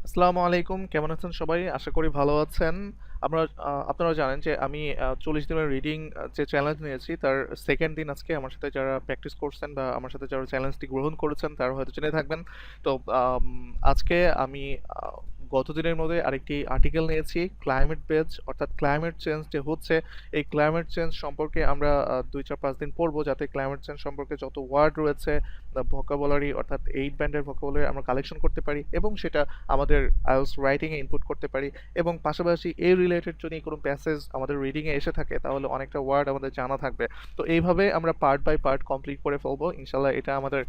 আসসালামু আলাইকুম, কেমন আছেন সবাই? আশা করি ভালো আছেন। আমরা আপনারা জানেন যে আমি 40 দিনের রিডিং যে চ্যালেঞ্জ নিয়েছি তার সেকেন্ড দিন আজকে। আমার সাথে যারা প্র্যাকটিস করছেন বা আমার সাথে যারা চ্যালেঞ্জটি গ্রহণ করেছেন তারা হয়তো জেনে থাকবেন। তো আম, আজকে আমি গত দিনের মধ্যে আরেকটি আর্টিকেল নিয়েছি ক্লাইমেট বেজ, অর্থাৎ ক্লাইমেট চেঞ্জ যে হচ্ছে এই ক্লাইমেট চেঞ্জ সম্পর্কে আমরা 2-4-5 দিন পড়বো, যাতে ক্লাইমেট চেঞ্জ সম্পর্কে যত ওয়ার্ড রয়েছে ভোকাবুলারি অর্থাৎ 8 ব্যান্ডের ভোকাবুলারি আমরা কালেকশন করতে পারি এবং সেটা আমাদের আইএলটিএস রাইটিংয়ে ইনপুট করতে পারি। এবং পাশাপাশি এই রিলেটেড যদি কোনো প্যাসেজ আমাদের রিডিংয়ে এসে থাকে তাহলে অনেকটা ওয়ার্ড আমাদের জানা থাকবে। তো এইভাবে আমরা পার্ট বাই পার্ট কমপ্লিট করে ফেলবো ইনশাল্লাহ। এটা আমাদের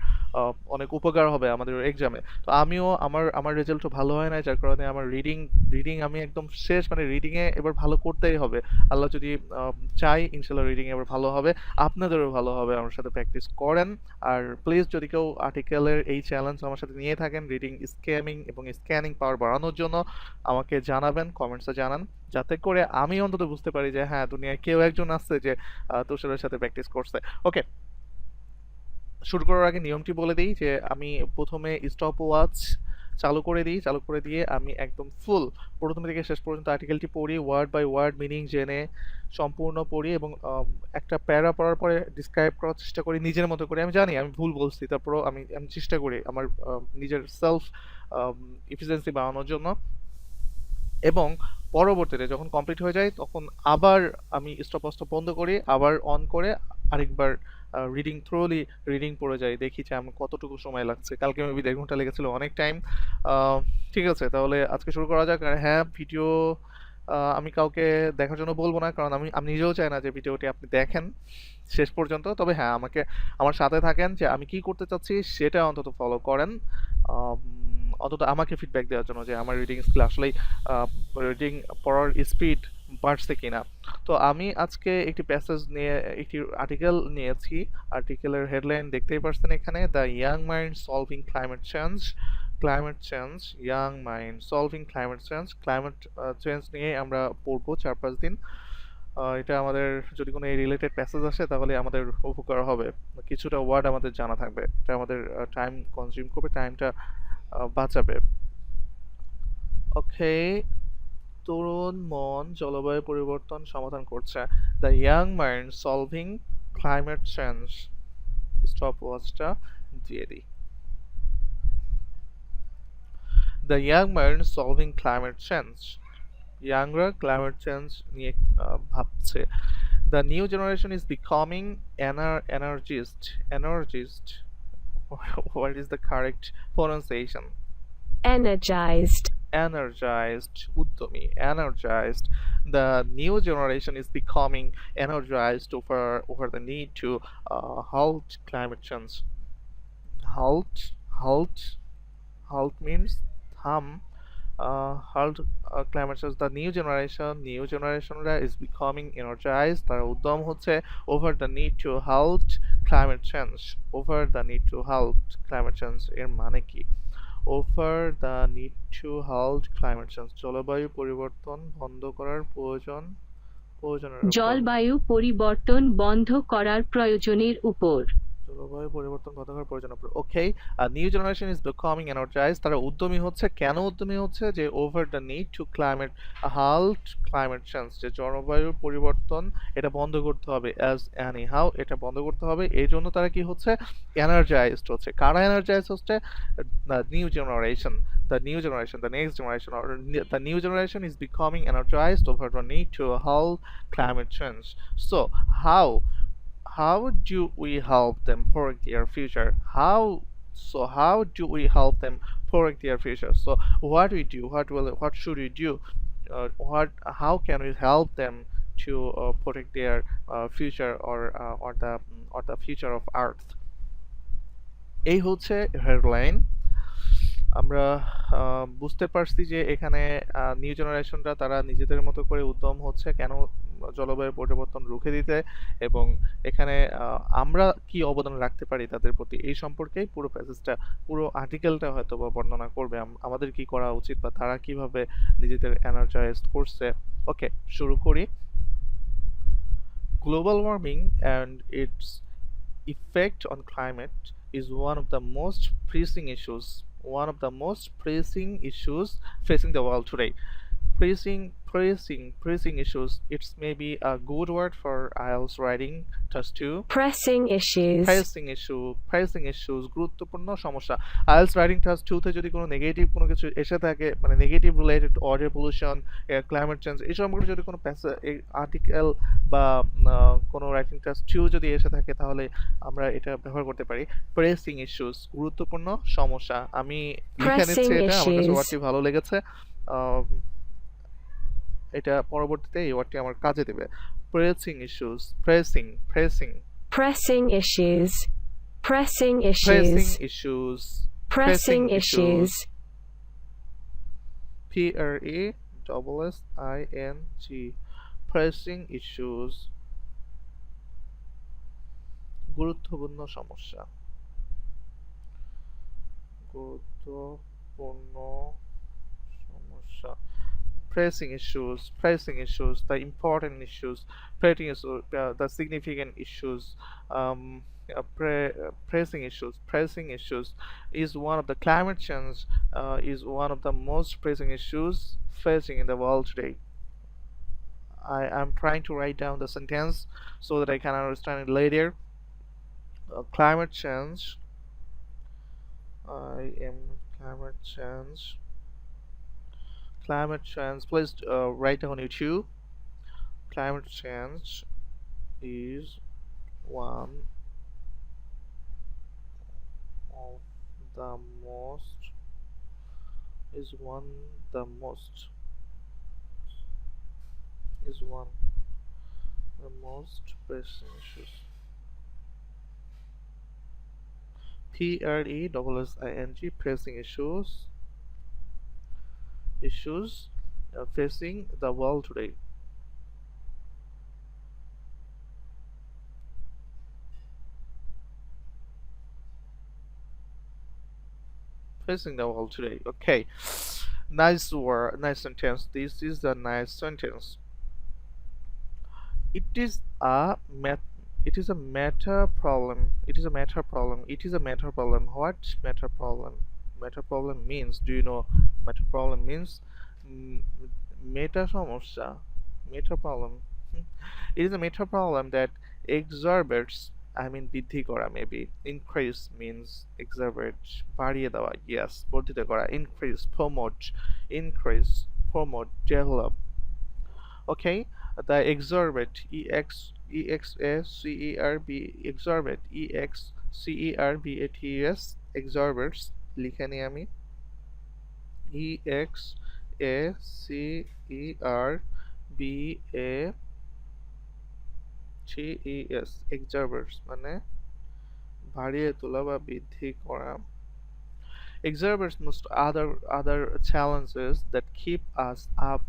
অনেক উপকার হবে আমাদের এক্সামে। তো আমিও আমার আমার রেজাল্টও ভালো হয় না, যার কারণে আমার রিডিং রিডিং আমি একদম শেষ, মানে রিডিংয়ে এবার ভালো করতেই হবে। আল্লাহ যদি চাই ইনশাল্লাহ রিডিংয়ে এবার ভালো হবে, আপনাদেরও ভালো হবে। আমার সাথে প্র্যাকটিস করেন। আর প্লিজ যদি কেউ আর্টিকেলের এই চ্যালেঞ্জ আমার সাথে নিয়ে থাকেন রিডিং স্ক্যামিং এবং স্ক্যানিং পাওয়ার বাড়ানোর জন্য, আমাকে জানাবেন, কমেন্টসে জানান, যাতে করে আমি অন্তত বুঝতে পারি যে হ্যাঁ, দুনিয়ায় কেউ একজন আছে যে তুষারের সাথে প্র্যাকটিস করছে। ওকে, শুরু করার আগে নিয়মটি বলে দিই যে আমি প্রথমে স্টপ ওয়াচ চালু করে দিয়ে আমি একদম ফুল প্রথম থেকে শেষ পর্যন্ত আর্টিকেলটি পড়ি, ওয়ার্ড বাই ওয়ার্ড মিনিং জেনে সম্পূর্ণ পড়ি এবং একটা প্যারা পড়ার পরে ডিসক্রাইব করার চেষ্টা করি নিজের মতো করে। আমি জানি আমি ভুল বলছি, তারপরেও আমি আমি চেষ্টা করি আমার নিজের সেলফ এফিসিয়েন্সি বাড়ানোর জন্য। এবং পরবর্তীতে যখন কমপ্লিট হয়ে যায় তখন আবার আমি স্টপ ওয়াচটা বন্ধ করি, আবার অন করে আরেকবার রিডিং থ্রোলি রিডিং পড়ে যাই, দেখি যে আমার কতটুকু সময় লাগছে। কালকে মেবি 1.5 ঘন্টা লেগেছিল, অনেক টাইম। ঠিক আছে, তাহলে আজকে শুরু করা যাক। আর হ্যাঁ, ভিডিও আমি কাউকে দেখার জন্য বলবো না, কারণ আমি আমি নিজেও চাই না যে ভিডিওটি আপনি দেখেন শেষ পর্যন্ত। তবে হ্যাঁ, আমাকে আমার সাথে থাকেন, যে আমি কি করতে চাচ্ছি সেটা অন্তত ফলো করেন। অন্তত আমাকে ফিডব্যাক দেওয়ার জন্য যে আমার রিডিং স্কিল আসলেই রিডিং পড়ার স্পিড বাড়ছে কিনা। তো আমি আজকে একটি প্যাসেজ নিয়ে একটি আর্টিকেল নিয়েছি। আর্টিকেলের হেডলাইন দেখতেই পারছেন এখানে, the young mind solving climate change. Climate change, young mind solving climate change. Climate change নিয়ে আমরা পড়বো 4-5 দিন। এটা আমাদের যদি কোনো এই রিলেটেড প্যাসেজ আসে তাহলে আমাদের উপকার হবে, কিছুটা ওয়ার্ড আমাদের জানা থাকবে। এটা আমাদের টাইম কনজিউম করবে, টাইমটা বাঁচাবে। ওকে, তরুণ মন জলবায়ু পরিবর্তন সমাধান করছে, the young mind solving climate change. Stop ওয়াচটা দিয়ে দিই। The young mind solving climate change, ইয়াংরা ক্লাইমেট চেঞ্জ নিয়ে ভাবছে। The new generation is becoming energized. What is the correct pronunciation? Energized. Energized, uddomi, energized. The new generation is becoming energized over the need to halt climate change. Halt, halt, halt means thumb. Halt climate change. The new generation is becoming energized. তারা উদ্যম হচ্ছে over the need to halt climate change. Over the need to halt climate change এর মানে কি? Over the need to halt climate change, জলবায়ু পরিবর্তন বন্ধ করার প্রয়োজনের উপর। জলবায়ু পরিবর্তন বন্ধ করার প্রয়োজনের উপর। জলবায়ু পরিবর্তন বন্ধ করার প্রয়োজনের উপর। Okay, new generation is becoming energise, তারা উদ্যমী হচ্ছে। কেন উদ্যমী হচ্ছে? যে over the need to halt climate change, যে জলবায়ুর পরিবর্তন এটা বন্ধ করতে হবে। অ্যাজ এনি হাউ, এটা বন্ধ করতে হবে, এই জন্য তারা কি হচ্ছে? এনার্জাইজড হচ্ছে। কারা এনার্জাইজ হচ্ছে? The new generation, the next generation, or the new generation is becoming energized over the need to halt climate change. So how do we help them protect their future? How do we help them protect their future? So what should we do? What How can we help them to protect their future, or the future of Earth? এই হচ্ছে headline. আমরা বুঝতে পারছি যে এখানে new জেনারেশনরা তারা নিজেদের মতো করে উদ্যম হচ্ছে কেন? জলবায়ু পরিবর্তন রুখে দিতে। এবং এখানে আমরা কি অবদান রাখতে পারি তাদের প্রতি, এই সম্পর্কেই পুরো প্যাসেজটা, পুরো আর্টিকেলটা হয়তো বা বর্ণনা করবে আমাদের কি করা উচিত বা তারা কিভাবে নিজেদের এনার্জাইজ করছে। ওকে, শুরু করি। Global warming and it's effect on climate is one of the most pressing issues one of the most pressing issues facing the world today. Pressing issues. It's maybe a good word for IELTS writing test 2. Pressing issues. Pressing issues গুরুত্বপূর্ণ সমস্যা। IELTS writing task 2 তে যদি কোনো negative কোনো কিছু এসে থাকে, মানে negative related water pollution, climate change, এই সম্পর্কে যদি কোনো আর্টিকেল বা কোনো রাইটিং টাস্ক 2 যদি এসে থাকে, তাহলে আমরা এটা ব্যবহার করতে পারি। প্রেসিং ইস্যুস গুরুত্বপূর্ণ সমস্যা। আমি লিখে নিচ্ছি Pressing এটা, আমার কাছে issues. ওয়ার্ডটি ভালো লেগেছে। আহ, এটা পরবর্তীতে এই ওয়ার্ডটি আমার কাজে দেবে। Pressing issues, pressing Pressing issues. Pressing pressing issues. issues, Pressing issues. PRESSING, pressing issues, গুরুত্বপূর্ণ সমস্যা, গুরুত্বপূর্ণ সমস্যা। Pressing issues, the important issues, the significant issues. Pressing issues is one of the climate change, is one of the most pressing issues facing in the world today. I am trying to write down the sentence so that I can understand it later. Climate change. I am climate change. Climate change. Please write down YouTube. Climate change is one of the most is one the most is one the most pressing issues. PRESSING, pressing issues facing the world today. Facing the world today. Okay, nice word, nice sentence. This is a nice sentence. It is a met. It is a meta problem. It is a meta problem. It is a meta problem. What meta problem? Meta problem means. Do you know? Meta problem means meta সমস্যা. Meta problem. It is a meta problem that exacerbates. I mean বৃদ্ধি করা, maybe. Increase means exacerbate, বাড়িয়ে দেওয়া, yes, বর্ধিত করা. Increase, promote, increase, promote, develop. Okay, the exacerbate, exacerbate, exacerbates, লিখে নিই আমি, exacerbates, মানে বাড়িয়ে তোলা বা বৃদ্ধি করা. Exacerbates most other challenges that keep us up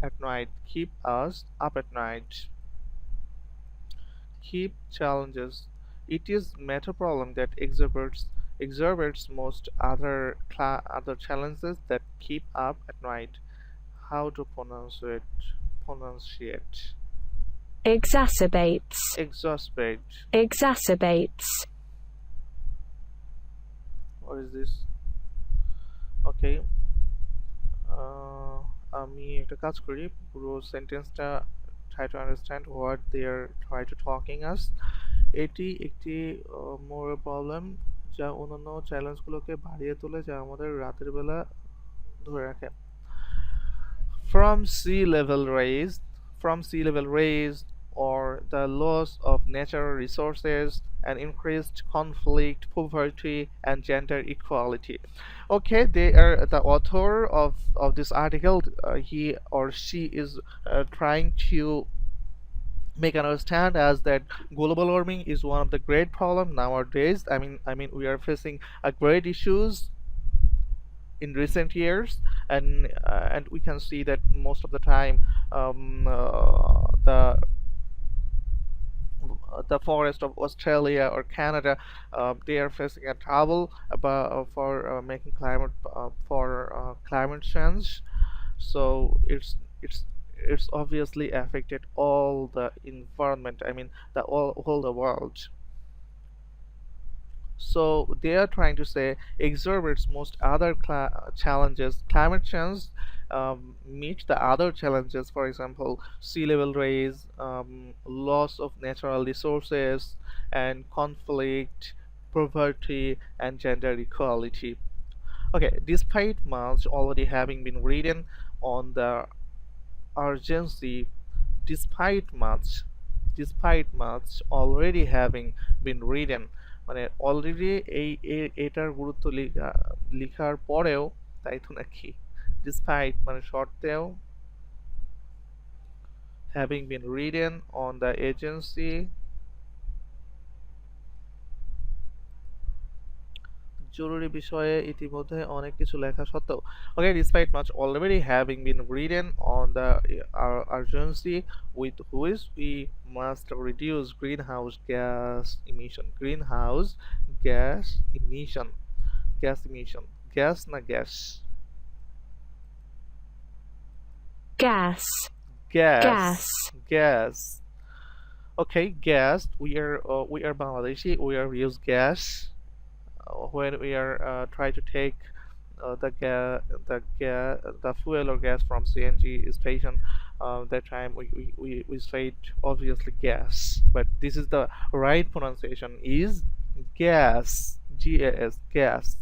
at night. Keep us up at night. Keep challenges. It is meta problem that exacerbates most other challenges that keep up at night. How to pronunciate? Exacerbates. Exacerbate. Exacerbates. What is this? Okay. আমি একটা কাজ করি, পুরো সেন্টেন্সটা try to understand what they are try to talking us. এটি একটি মোর problem যা অন্যান্য চ্যালেঞ্জগুলোকে বাড়িয়ে তোলে, যা আমাদের রাতের বেলা ধরে রাখে. From sea level rise or the loss of natural resources and increased conflict, poverty, and gender equality. Okay, they are the author of this article. He or she is trying to make understand as that global warming is one of the great problem nowadays. I mean we are facing a great issues in recent years, and we can see that most of the time the forest of Australia or Canada, they are facing a trouble about for making climate for climate change. So it's obviously affected all the environment. I mean the all the world. So they are trying to say exhibits most other challenges. Climate change meet the other challenges, for example, sea level rise, loss of natural resources, and conflict, poverty, and gender equality. Okay, despite much already having been written on the urgency, despite much despite much already having been written, মানে already এটার গুরুত্ব লিখার পরেও, তাই তো নাকি, despite মানে সত্ত্বেও, having been written on the agency, জরুরি বিষয়ে ইতিমধ্যে অনেক কিছু লেখা সত্ত্বেও, okay, despite much already having been written on the urgency with which we must reduce gas emission gas emission gas na gas gas, gas gas, gas okay, gas, we are Bangladeshi, we are use gas when we are try to take the fuel or gas from CNG station. That time we said obviously gas, but this is the right pronunciation is gas, gas, gas,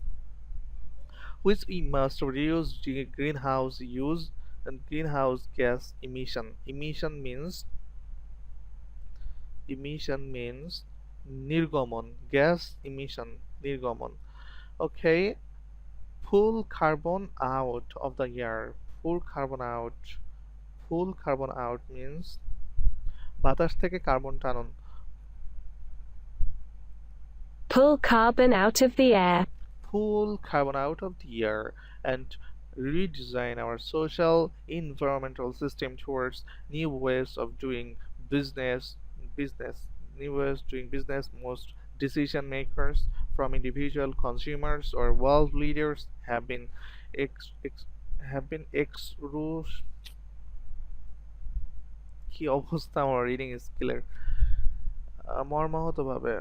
which we must reduce greenhouse use and greenhouse gas emission. Emission means nirgamon, gas emission, nirgamon. Okay, pull carbon out of the air. Pull carbon out. Pull carbon out means বাতাস থেকে carbon টানুন. pull carbon out of the air, Pull carbon out of the air and redesign our social environmental system towards new ways of doing business business new ways doing business. Most decision makers, from individual consumers or world leaders, have been ex, ex, have been কি অবস্থা আমার reading স্কিলের, মর্মাহতভাবে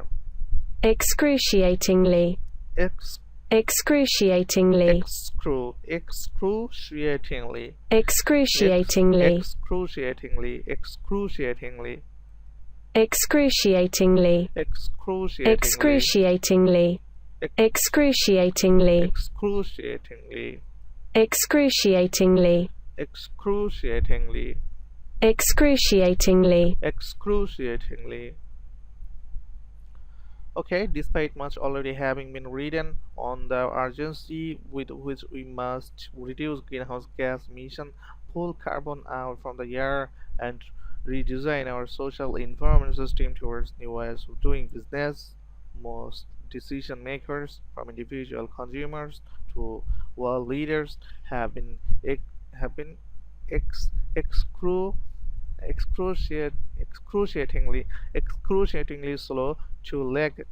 excruciatingly, ex excruciatingly, excruciatingly excruciatingly, excruciatingly excruciatingly excruciatingly, excruciatingly excruciatingly, excruciatingly excruciatingly, excruciatingly excruciatingly, excruciatingly. Okay, despite much already having been written on the urgency with which we must reduce greenhouse gas emission, pull carbon out from the air, and redesign our social environment system towards new ways of doing business, most decision makers, from individual consumers to world leaders, have been have been ex, excru, excruciatingly slow to lag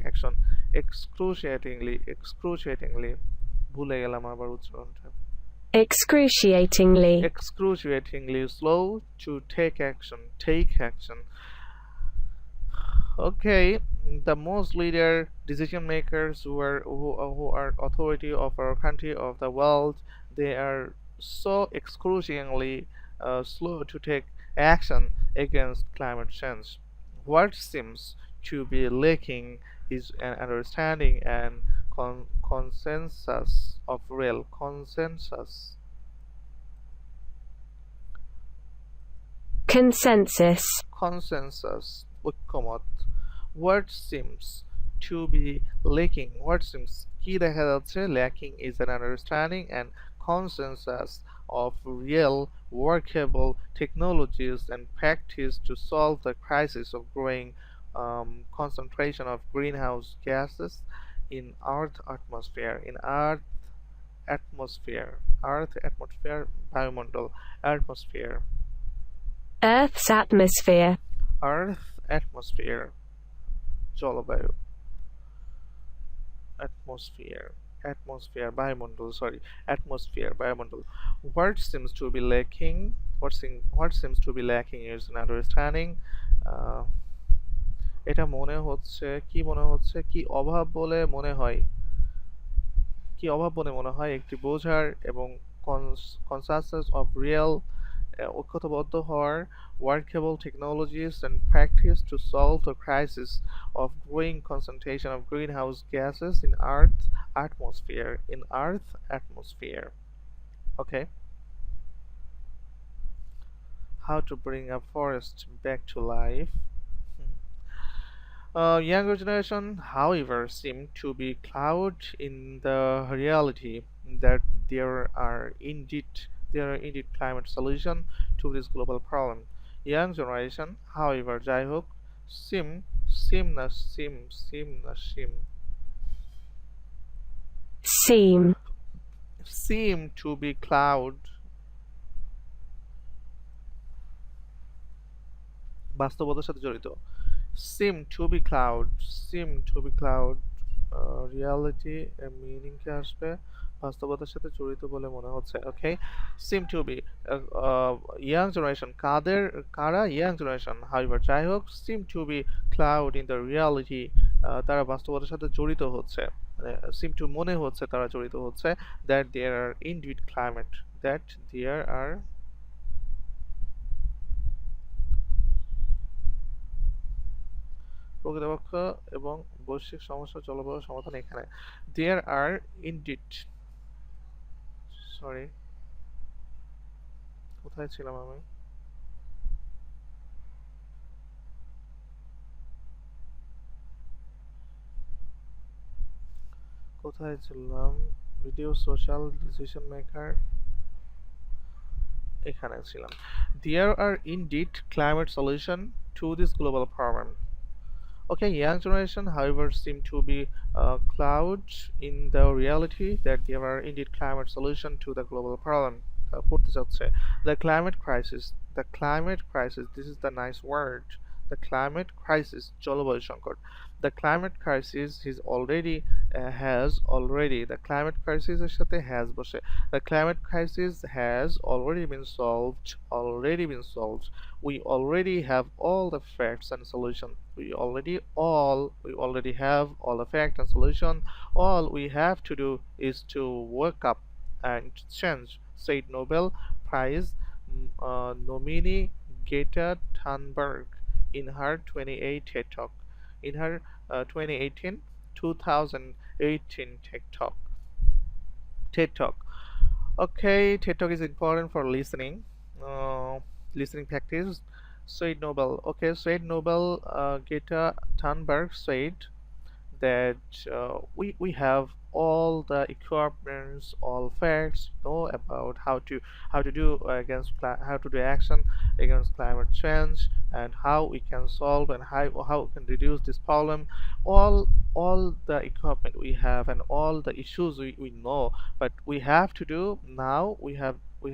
action excruciatingly ভুলে গেলাম আবার উচ্চারণটা, excruciatingly slow to take action. Okay, the most leader decision makers who are authority of our country, of the world, they are so excruciatingly slow to take action against climate change. What seems to be lacking is an understanding and consensus of real consensus ঐক্যমত. What seems to be lacking, what seems কি দেখা যাচ্ছে, lacking is an understanding and consensus of real workable technologies and practice to solve the crisis of growing concentration of greenhouse gases in earth atmosphere, বায়ুমণ্ডল, Earth's atmosphere, atmosphere, জলবায়ু, বায়ুমণ্ডল, বায়ুমণ্ডল. What seems to be lacking is an understanding uh, এটা মনে হচ্ছে, কি মনে হচ্ছে, কি অভাব বলে মনে হয়, কি অভাব বলে মনে হয় একটি বোঝার এবং কনসাসনেস অফ রিয়েল ঐক্যবদ্ধ হওয়ার workable technologies and practice to solve the crisis of growing concentration of greenhouse gases in Earth atmosphere. Okay, how to bring a forest back to life. Younger generation, however, seem to be clouded in the reality that there are indeed climate solution to this global problem. Young generation, however, যাই হোক, seem seem না seem seem না seem seem, seem to be clouded, বাস্তবতার সাথে জড়িত। seem to be cloud, seem to be cloud, reality meaning কে আসবে, বাস্তবতার সাথে জড়িত বলে মনে হচ্ছে। Okay, seem to be young generation, কারা ইয়াং জেনারেশন, হাউএভার যাই হোক, seem to be cloud in the reality, তারা বাস্তবতার সাথে জড়িত হচ্ছে, seem to মনে হচ্ছে তারা জড়িত হচ্ছে, that there are indeed climate, that there are প্রকৃতপক্ষ এবং বৈশ্বিক সমস্যা জলবায়ু সমাধান এখানে there are indeed, সরি কোথায় ছিলাম আমি, কোথায় ছিলাম, ভিডিও সোশ্যাল ডিসিশন মেকার, এখানে ছিলাম। there are indeed climate solution to this global problem. Okay, young generation, however, seem to be clouded in the reality that there are indeed climate solution to the global problem. পড়তে চাচ্ছে the climate crisis, the climate crisis, this is the nice word, the climate crisis, জলবায়ু সংকট, the climate crisis is already has already, the climate crisis এর সাথে has বসে, the climate crisis has already been solved, we already have all the facts and solution, we already have all the facts and solution, all we have to do is to wake up and change, said Nobel Prize nominee Greta Thunberg in her 2018 TED Talk, in her 2018 TED Talk. Okay, TED Talk is important for listening, listening practice. Said Nobel. Okay, said Nobel. Greta Thunberg said that we have all the equipments, all facts, know about how to do how to do action against climate change, and how we can solve and how we can reduce this problem. All the equipment we have and all the issues we know, but we have to do now. We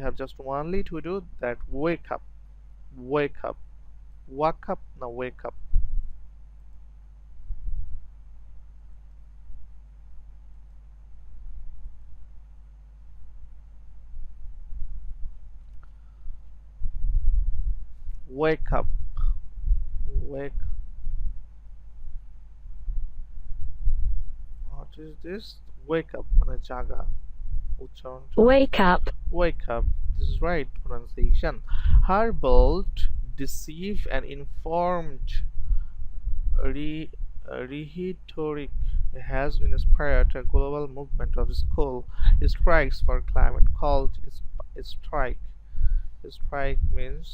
have just only to do that. Wake up, wake up, wake up now. Wake up, wake up, wake. What is this? Wake up মানে জাগা, উচ্চারণটা wake up, wake up, this is right pronunciation. Her bold, deceive and informed rhetoric has inspired a global movement of school strikes for climate called strike. Strike means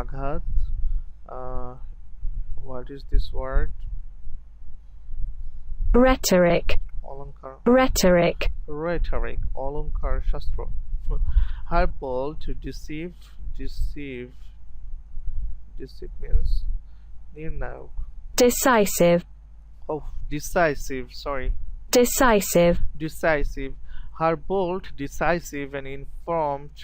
আঘাত. uh, what is this word? rhetoric, অলঙ্কার, rhetoric, rhetoric, অলঙ্কার শাস্ত্র. Her bold to deceive means নির্ণায়ক. decisive, Oh, decisive, sorry, decisive, decisive. Her bold, decisive and informed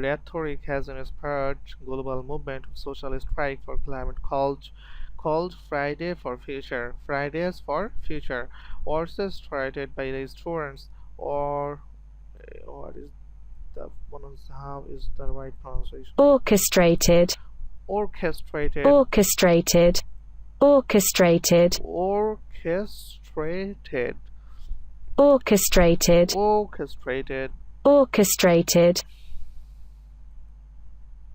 rhetoric has inspired global movement of social strike for climate called Friday for Future, Fridays for Future, also started by the students, or what is how is the right pronunciation? orchestrated, Orchestrated, orchestrated, orchestrated, orchestrated, orchestrated, orchestrated, orchestrated,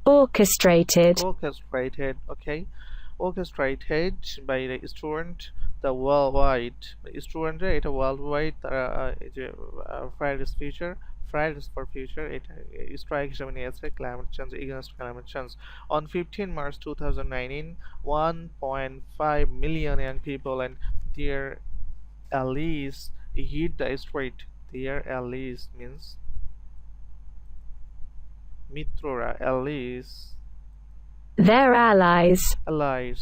orchestrated, orchestrated, okay, orchestrated by the student the worldwide student এটা worldwide তারা এই যে Fridays future Fridays for future এটা strike হিসেবে নিয়েছে climate change against climate change on 15 March 2019 1.5 million young people and their allies hit the street. Their allies means mitrora allies their allies, allies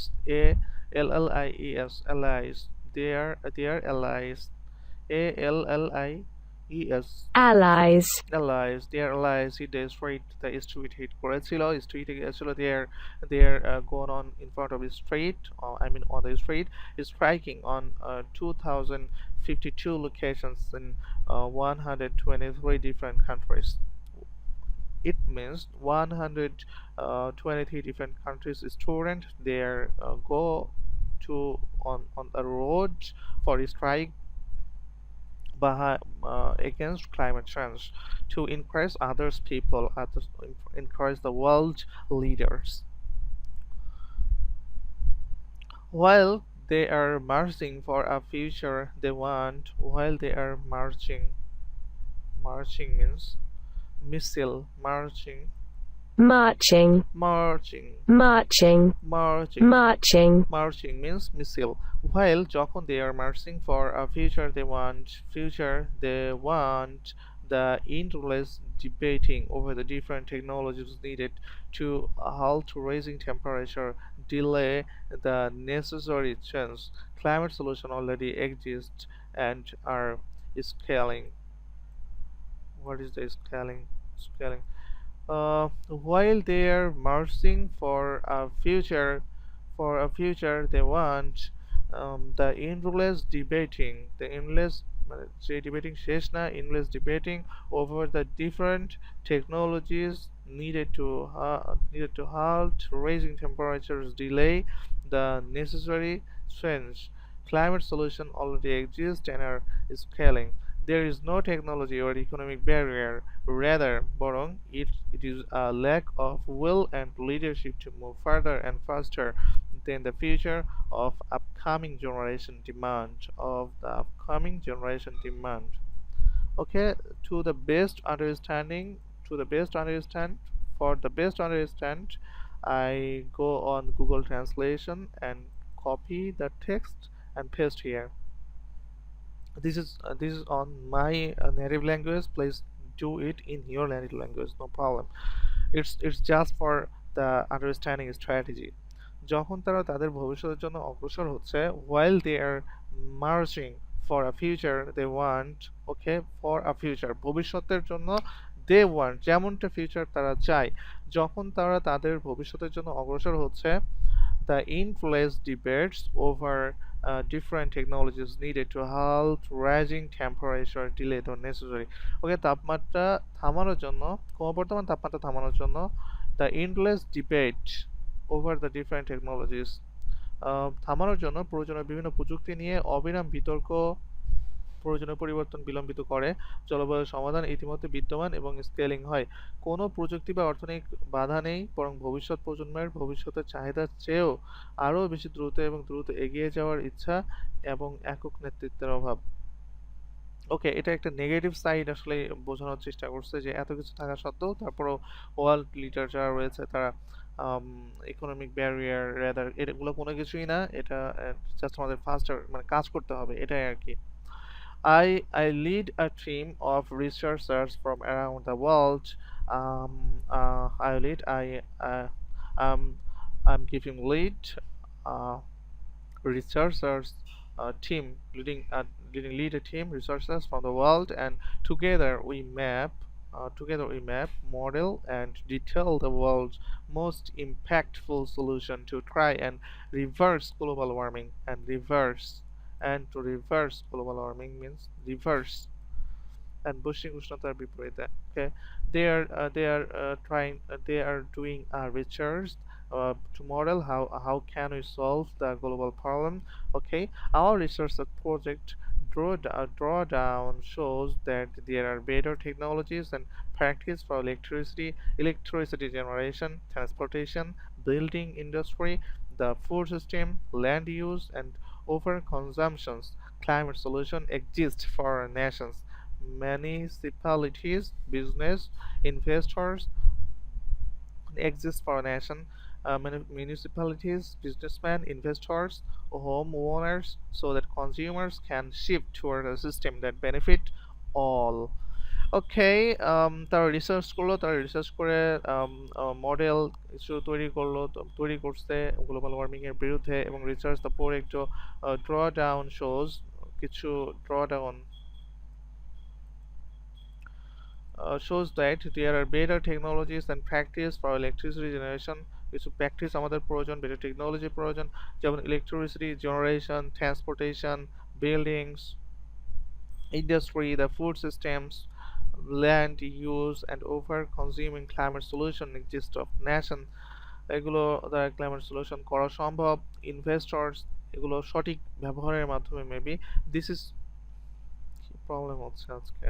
allies allies their allies allies allies, allies their allies hit the street hit করেছিল street গিয়েছিল they're going on in front of the street I mean on the street is striking on 2052 locations in 123 different countries. It means 123 different countries students there go to on the road for a strike against climate change to encourage others people encourage the world leaders while they are marching for a future they want while they are marching means missile marching, marching marching, marching marching, marching means missile while যখন they are marching for a future they want the endless debating over the different technologies needed to halt rising temperature delay the necessary change climate solution already exists and are scaling. What is the scaling while they are marching for a future they want the endless যে debating শেষ না endless debating over the different technologies needed to halt raising temperatures delay the necessary change climate solution already exists and are scaling. There is no technology or economic barrier, rather বরং it is a lack of will and leadership to move further and faster than the future of the upcoming generation demand. Okay, to the best understanding, to the best understand, for the best understand, I go on Google Translation and copy the text and paste here. This is on my native language. Please do it in your native language, no problem. It's just for the understanding strategy. যখন তারা তাদের ভবিষ্যতের জন্য অগ্রসর হচ্ছে while they are marching for a future they want okay for a future ভবিষ্যতের জন্য they want যেমনটা future তারা চায় যখন তারা তাদের ভবিষ্যতের জন্য অগ্রসর হচ্ছে the endless debates over different technologies needed to halt rising temperature delay the necessary ওকে তাপমাত্রা থামানোর জন্য ক্রমবর্ধমান তাপমাত্রা থামানোর জন্য the endless debate over the different technologies থামানোর জন্য প্রয়োজনীয় বিভিন্ন প্রযুক্তি নিয়ে অবিরাম বিতর্ক প্রয়োজনীয় পরিবর্তন বিলম্বিত করে জলবায়ু সমাধান ইতিমধ্যে বিদ্যমান এবং স্কেলিং হয় কোনো প্রযুক্তি বা অর্থনৈতিক বাধা নেই বরং ভবিষ্যৎ প্রজন্মের ভবিষ্যতের চাহিদার চেয়েও আরও বেশি দ্রুত এগিয়ে যাওয়ার ইচ্ছা এবং একক নেতৃত্বের অভাব ওকে এটা একটা নেগেটিভ সাইড আসলে বোঝানোর চেষ্টা করছে যে এত কিছু থাকা সত্ত্বেও তারপরেও ওয়ার্ল্ড লিডার যারা রয়েছে তারা ইকোনমিক ব্যারিয়ার রেদার এগুলো কোনো কিছুই না এটা জাস্ট আমাদের ফাস্টার মানে কাজ করতে হবে এটাই আর কি I lead a team of researchers from around the world. I lead um, I'm giving lead uh, researchers team lead a team researchers from the world and together we map model and detail the world's most impactful solution to try and reverse global warming and to reverse global warming means reverse and বৈশ্বিক উষ্ণতার বিপরীতে okay they are doing research to model how can we solve the global problem. Okay, our research project drawdown shows that there are better technologies and practice for electricity generation, transportation, building industry, the food system, land use, and overconsumptions. Climate solution exists for nations, municipalities, business, investors exist for a nation, municipalities, businessmen, investors, homeowners, so that consumers can shift toward a system that benefit all. ওকে, তারা research করে model কিছু তৈরি করলো, তৈরি করছে global warming এর বিরুদ্ধে, এবং রিসার্চ তারপর একটু ড্র ডাউন শোজ, কিছু draw down shows that there are better technologies and practice for electricity generation. কিছু প্র্যাকটিস আমাদের প্রয়োজন, বেটার টেকনোলজি প্রয়োজন, যেমন electricity generation, transportation, buildings, industry, the food systems, land use, and over consuming climate solution exist of nation, এগুলো দ্বারা climate solution করা সম্ভব। Investors এগুলো সঠিক ব্যবহারের মাধ্যমে মেবি দিস ইজ প্রবলেম হচ্ছে আজকে।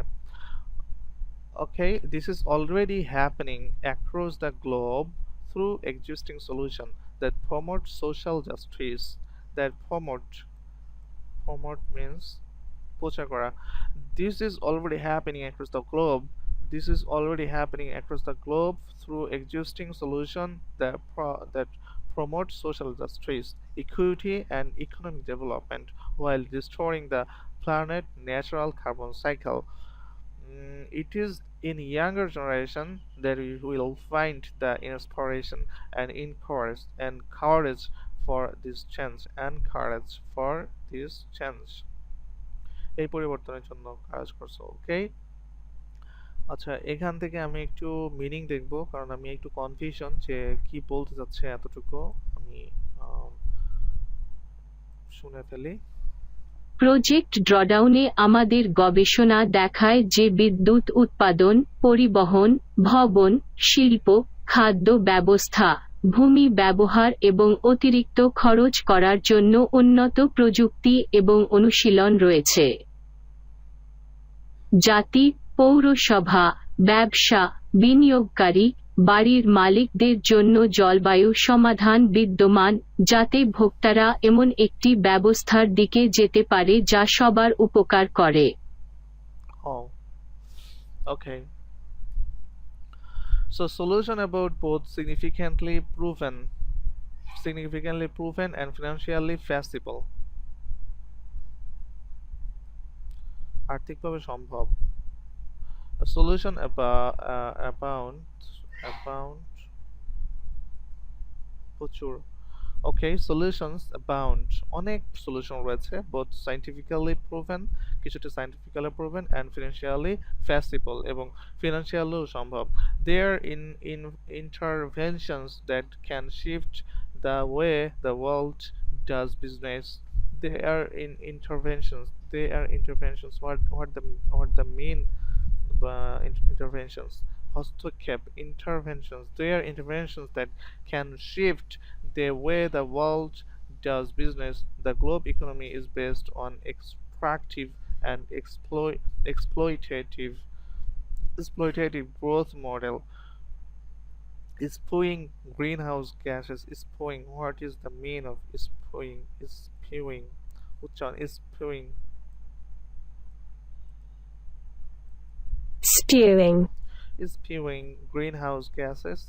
Okay, this is already happening across the globe through existing solutions that promote social justice, that promote means প্রচার করা. This is already happening across the globe. This is already happening across the globe through existing solutions that promote social justice, equity, and economic development while restoring the planet natural carbon cycle. It is in younger generation that we will find the inspiration and courage for this change and courage for this change. এই পরিবর্তনের জন্য কাজ করছে। ওকে, আচ্ছা, এখান থেকে আমি একটু মিনিং দেখব, কারণ আমি একটু কনফিউশন যে কি বলতে যাচ্ছে, এতটুকু আমি শুনে ফেলি। প্রজেক্ট ড্রডাউনে আমাদের গবেষণা দেখায় যে বিদ্যুৎ উৎপাদন, পরিবহন, ভবন, শিল্প, খাদ্য ব্যবস্থা, ভূমি ব্যবহার এবং অতিরিক্ত খরচ করার জন্য উন্নত প্রযুক্তি এবং অনুশীলন রয়েছে। জাতি, পৌরসভা, ব্যবসা, বিনিয়োগকারী, বাড়ির মালিকদের জন্য জলবায়ু সমাধান বিদ্যমান, যাতে ভোক্তারা এমন একটি ব্যবস্থার দিকে যেতে পারে যা সবার উপকার করে। Oh, okay. So solution about both significantly proven and financially feasible. আর্থিকভাবে সম্ভব। A solution abound প্রচুর। Okay, solutions abound. অনেক solution রয়েছে, both scientifically proven, কিছুটা scientifically proven, and financially feasible, এবং financially সম্ভব. There in interventions that can shift the way the world does business. They are interventions. What the mean interventions? হস্তক্ষেপ, interventions. They are interventions that can shift the way the world does business. The globe economy is based on extractive and exploitative growth model. Spewing greenhouse gases. Spewing. What is the meaning of spewing? Spewing. Uchan is spewing. Spewing. Spewing greenhouse gases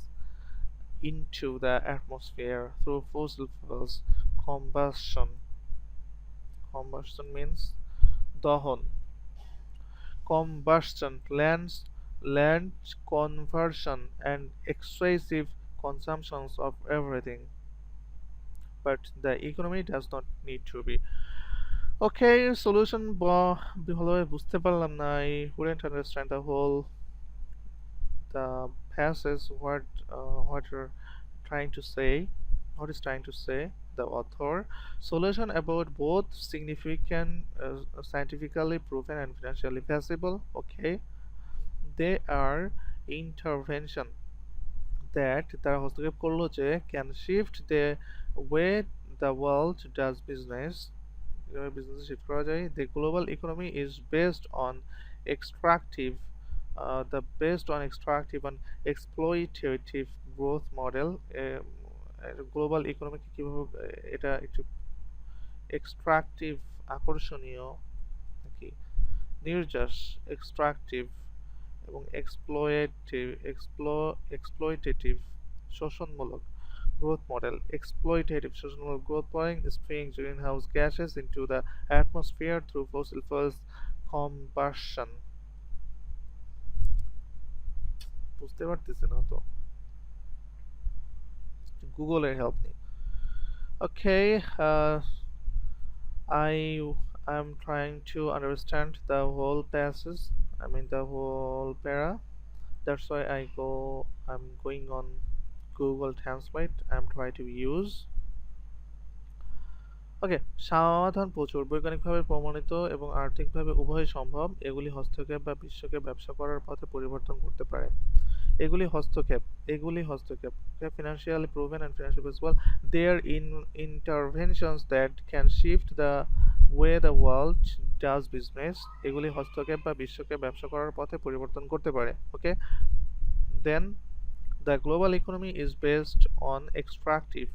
into the atmosphere through fossil fuels. Combustion means দহন. Combustion, land conversion, and excessive consumptions of everything. But the economy does not need to be. Okay, solution ভালোভাবে বুঝতে পারলাম না। I wouldn't understand the passage, what you're trying to say, what is trying to say the author. Solution about both scientifically proven and financially feasible. Okay, they are intervention that তারা হস্তক্ষেপ করলো যে can shift the way the world does business, কিভাবে business shift করা যায়। The global economy is based on extractive the based on extractive and exploitative growth model. Global ইকোনমিকে কিভাবে এটা একটু এক্সট্রাকটিভ, আকর্ষণীয় নাকি নির্যাস, এক্সট্রাকটিভ এবং এক্সপ্লয়েটেটিভ শোষণমূলক growth model, exploitative শোষণমূলক growth model spraying greenhouse gases into the atmosphere through fossil fuels combustion। বুঝতে পারতেছি না তো, গুগলের হেল্প নেই। ওকে, I am trying to understand the whole passage, I mean the whole para. That's why I'm going on Google Translate. I'm trying to use. ওকে, সমাধান প্রচুর, বৈজ্ঞানিকভাবে প্রমাণিত এবং আর্থিকভাবে উভয়ই সম্ভব। এগুলি হস্তক্ষেপ বা বিশ্বকে ব্যবসা করার পথে পরিবর্তন করতে পারে। এগুলি হস্তক্ষেপ, financially proven and financially possible. They are interventions that can shift the way the world does business. এগুলি হস্তক্ষেপ বা বিশ্বকে ব্যবসা করার পথে পরিবর্তন করতে পারে। ওকে, then the global economy is based on extractive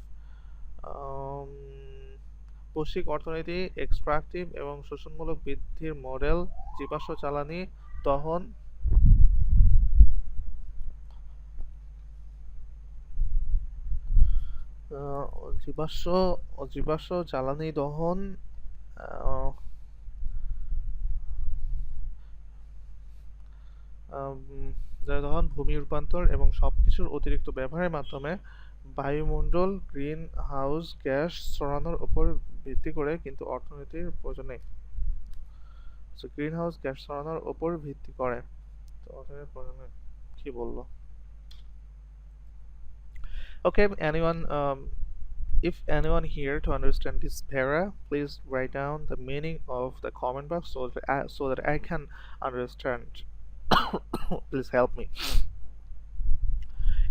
বৈশ্বিক অর্থনীতি এক্সট্রাকটিভ এবং শোষণমূলক বৃদ্ধির মডেল, জীবাশ্ম জ্বালানি দহন জীবাশ্ম জীবাশ্ম জ্বালানি দহন দহন, ভূমি রূপান্তর এবং সবকিছুর অতিরিক্ত ব্যবহারের মাধ্যমে বায়ুমণ্ডল গ্রিন হাউস গ্যাস ছড়ানোর উপর ভিত্তি করে, কিন্তু অর্থনীতির প্রয়োজন নেই। গ্রিন হাউস গ্যাস ছড়ানোর উপর ভিত্তি করে, তো অর্থনীতির প্রয়োজন নেই, কি বললো? Okay, if anyone here to understand this para, please write down the meaning of the comment box so that I can understand. Please help me.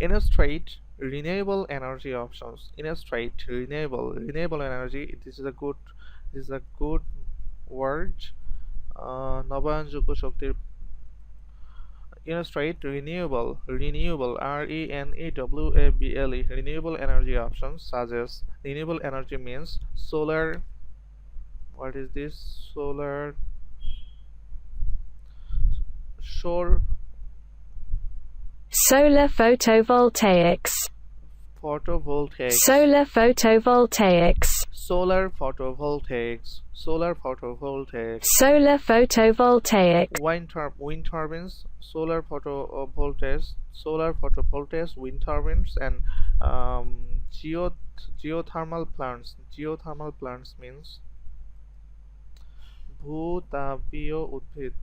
Illustrate renewable energy options. Illustrate renewable energy. This is a good word. নবায়নযোগ্য শক্তির illustrate renewable renewable renewable energy options such as renewable energy means solar. What is this? Solar photovoltaics. Photovoltaics. Solar photovoltaics. Solar photovoltaics. Solar photovoltaics. Solar photovoltaic. Wind turbines. Solar photovoltaics. Solar photovoltaics. Wind turbines and geothermal plants. Geothermal plants means ভূতাপীয় উদ্ভিদ.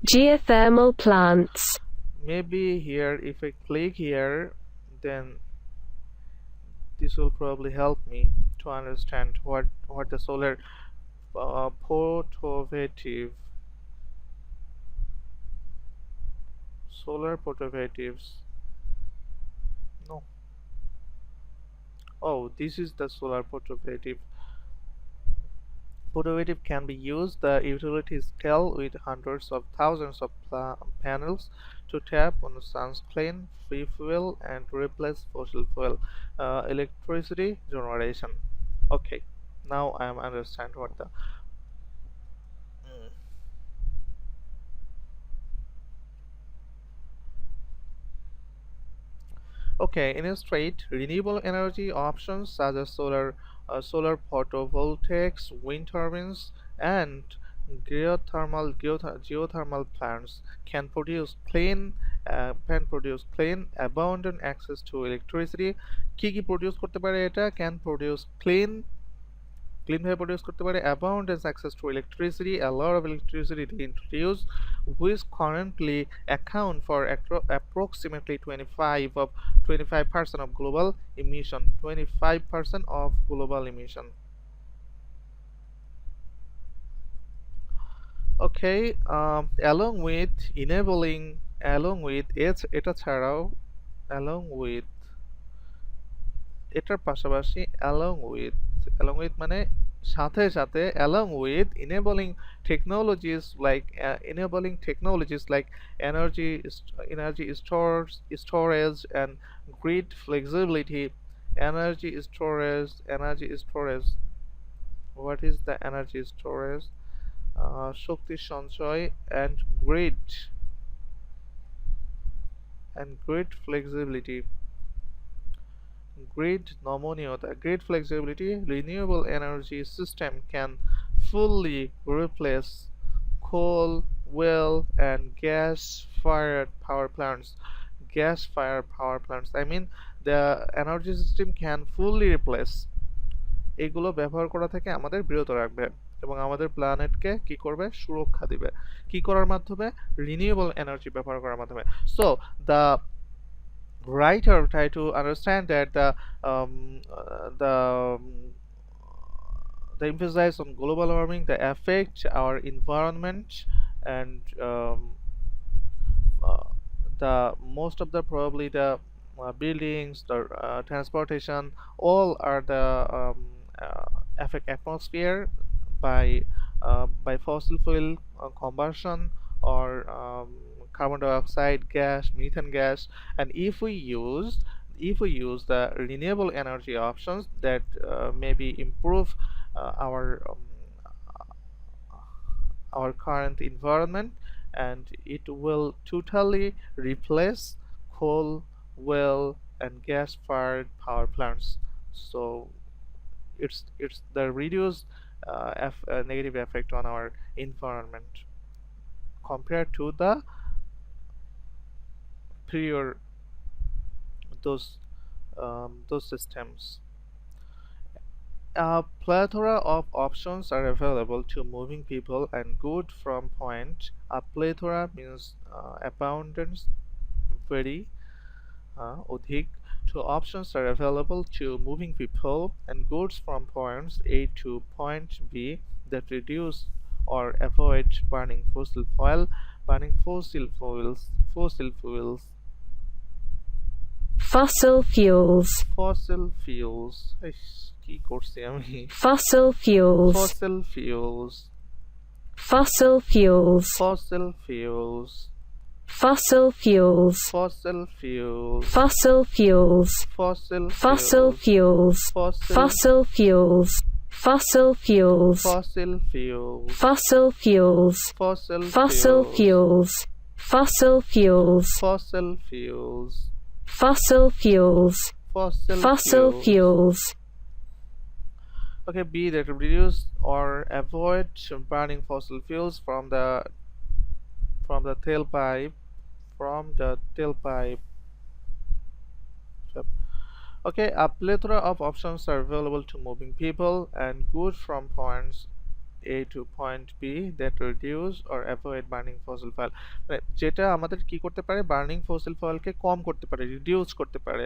Geothermal plants. Maybe here, if I click here, then this will probably help me to understand what the solar photovoltaics. No. Oh, this is the solar photovoltaic. Photovoltaic can be used the utility scale with hundreds of thousands of panels to tap on the sun's clean, free fuel and replace fossil fuel electricity generation. Okay, now I am understand what the Okay, illustrate renewable energy options such as solar photovoltaics, wind turbines, and geothermal plants can produce clean, abundant access to electricity. কি produce করতে পারে এটা? Can produce clean ভাবে produce করতে পারে, abundant access to electricity, a lot of electricity they introduce, which currently account for approximately 25% of global emission. 25% of global emission. Okay, along with এটা ছাড়াও along with এটার পাশাপাশি along with মানে সাথে সাথে along with enabling technologies like energy storage and grid flexibility. Energy storage. What is the energy storage? শক্তি সঞ্চয় and grid flexibility. Grid flexibility, renewable energy system can fully replace coal, oil, and gas-fired power plants. I mean, the energy system can fully replace এগুলো ব্যবহার করা থেকে আমাদের বিরত রাখবে এবং আমাদের প্ল্যানেটকে কি করবে সুরক্ষা দিবে কি করার মাধ্যমে রিনিউয়েবল এনার্জি ব্যবহার করার মাধ্যমে so the writer try to understand that the emphasis on global warming, the affect our environment, and uh, the most of the probably the buildings, the transportation, all are the affect atmosphere by fossil fuel combustion or carbon dioxide gas, methane gas, and if we use the renewable energy options that maybe improve our current environment, and it will totally replace coal, oil, and gas-fired power plants. So it's the reduced negative effect on our environment compared to the prior those systems. A plethora of options are available to moving people and goods from point. A plethora means abundance, very, অধিক. Two options are available to moving people and goods from points A to point B that reduce or avoid burning fossil fuels. Fossil fuels. Fossil fuels. ইস, কি করছি আমি? Fossil fuels. Fossil fuels. Fossil fuels. Fossil fuels. Fossil fuels. Fossil fuels. Fossil fuels. Fossil Fossil fuels. Fossil fuels. Fossil fuels. Fossil fuels. Fossil fuels. Fossil Fossil fuels. Fossil fuels. Fossil fuels. Fossil fuels. Fossil fuels. Okay, B, that reduce or avoid burning fossil fuels from the tailpipe. Okay, a plethora of options are available to moving people and goods from points A to point B that reduce or avoid burning fossil fuel. যেটা আমাদের কি করতে পারে burning fossil ফুয়েলকে কম করতে পারে reduce করতে পারে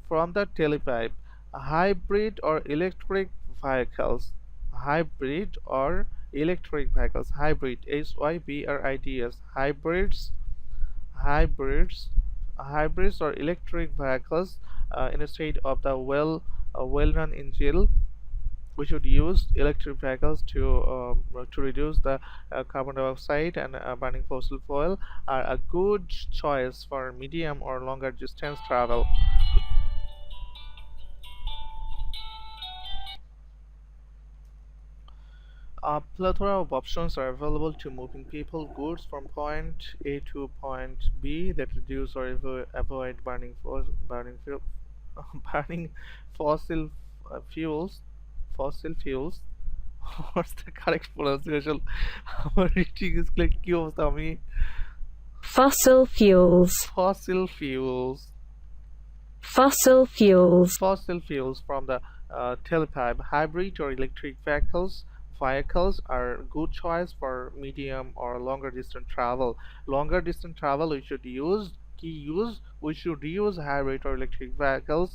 from the tailpipe. Hybrid or electric vehicles. Hybrid HYBRIDS. Hybrids or electric vehicles instead of the well-run engine. We should use electric vehicles to reduce the carbon dioxide and burning fossil fuel are a good choice for medium or longer distance travel. A plethora of options are available to moving people, goods from point A to point B that reduce or avoid burning fossil fuels. Fossil fuels. What's the correct pronunciation? আমার reading is like কি অবস্থা আমি Fossil fuels. fossil fuels. Fossil fuels. Fossil fuels from the tailpipe. Hybrid or electric vehicles are a good choice for medium or longer distance travel. Longer distance travel we should use hybrid or electric vehicles,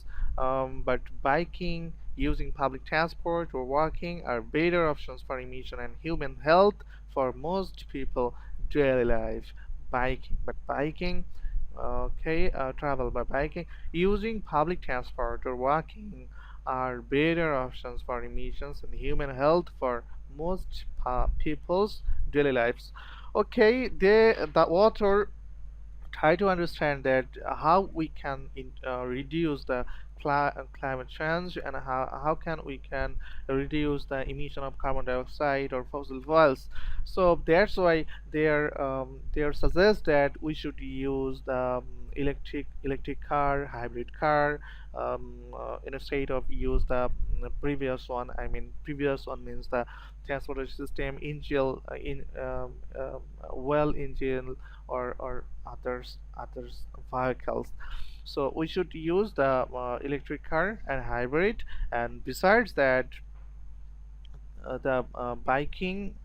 but biking, using public transport, or walking are better options for emission and human health for most people daily life. Biking Okay, travel by biking, using public transport or walking are better options for emissions and human health for most people's daily lives. Okay, the author try to understand that how we can reduce the climate change, and how can we can reduce the emission of carbon dioxide or fossil fuels. So that's why they suggest that we should use the electric car, hybrid car, instead of use the previous one. I mean, previous one means the transportation system engine, well engine, or others vehicles. So we should use the electric car and hybrid. And besides that, the biking,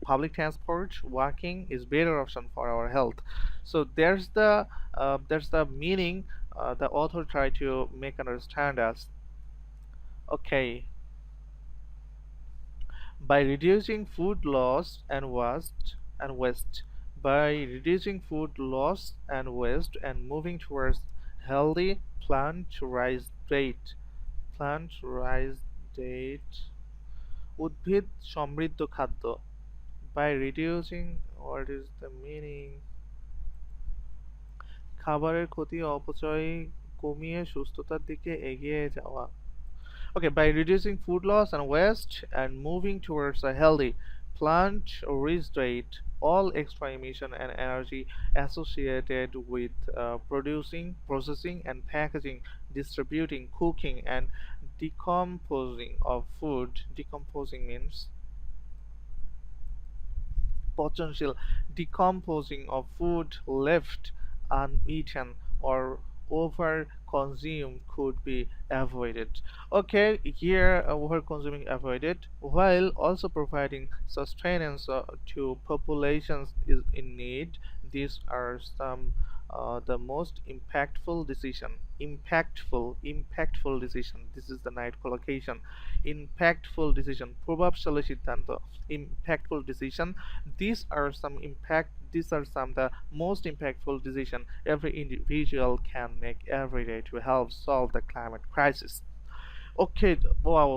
public transport, walking is better option for our health. So there's the meaning the author try to make understand us. Okay, by reducing food loss and waste, by reducing food loss and waste and moving towards healthy plant raised date উদ্ভিদ সমৃদ্ধ খাদ্য, by reducing, what is the meaning, খাবারের ক্ষতি ও অপচয় কমিয়ে সুস্থতার দিকে এগিয়ে যাওয়া. Okay, by reducing food loss and waste and moving towards a healthy plant-rich diet, all extra emission and energy associated with producing, processing, and packaging, distributing, cooking, and decomposing of food. Decomposing means potential decomposing of food left uneaten or over consumed could be avoided. Okay, here over consuming avoided, while also providing sustenance to populations is in need. These are some the most impactful decision. This is the night collocation. Impactful decision, প্রভাবশালী সিদ্ধান্ত, impactful decision. These are some the most impactful decision every individual can make every day to help solve the climate crisis. Okay, wow,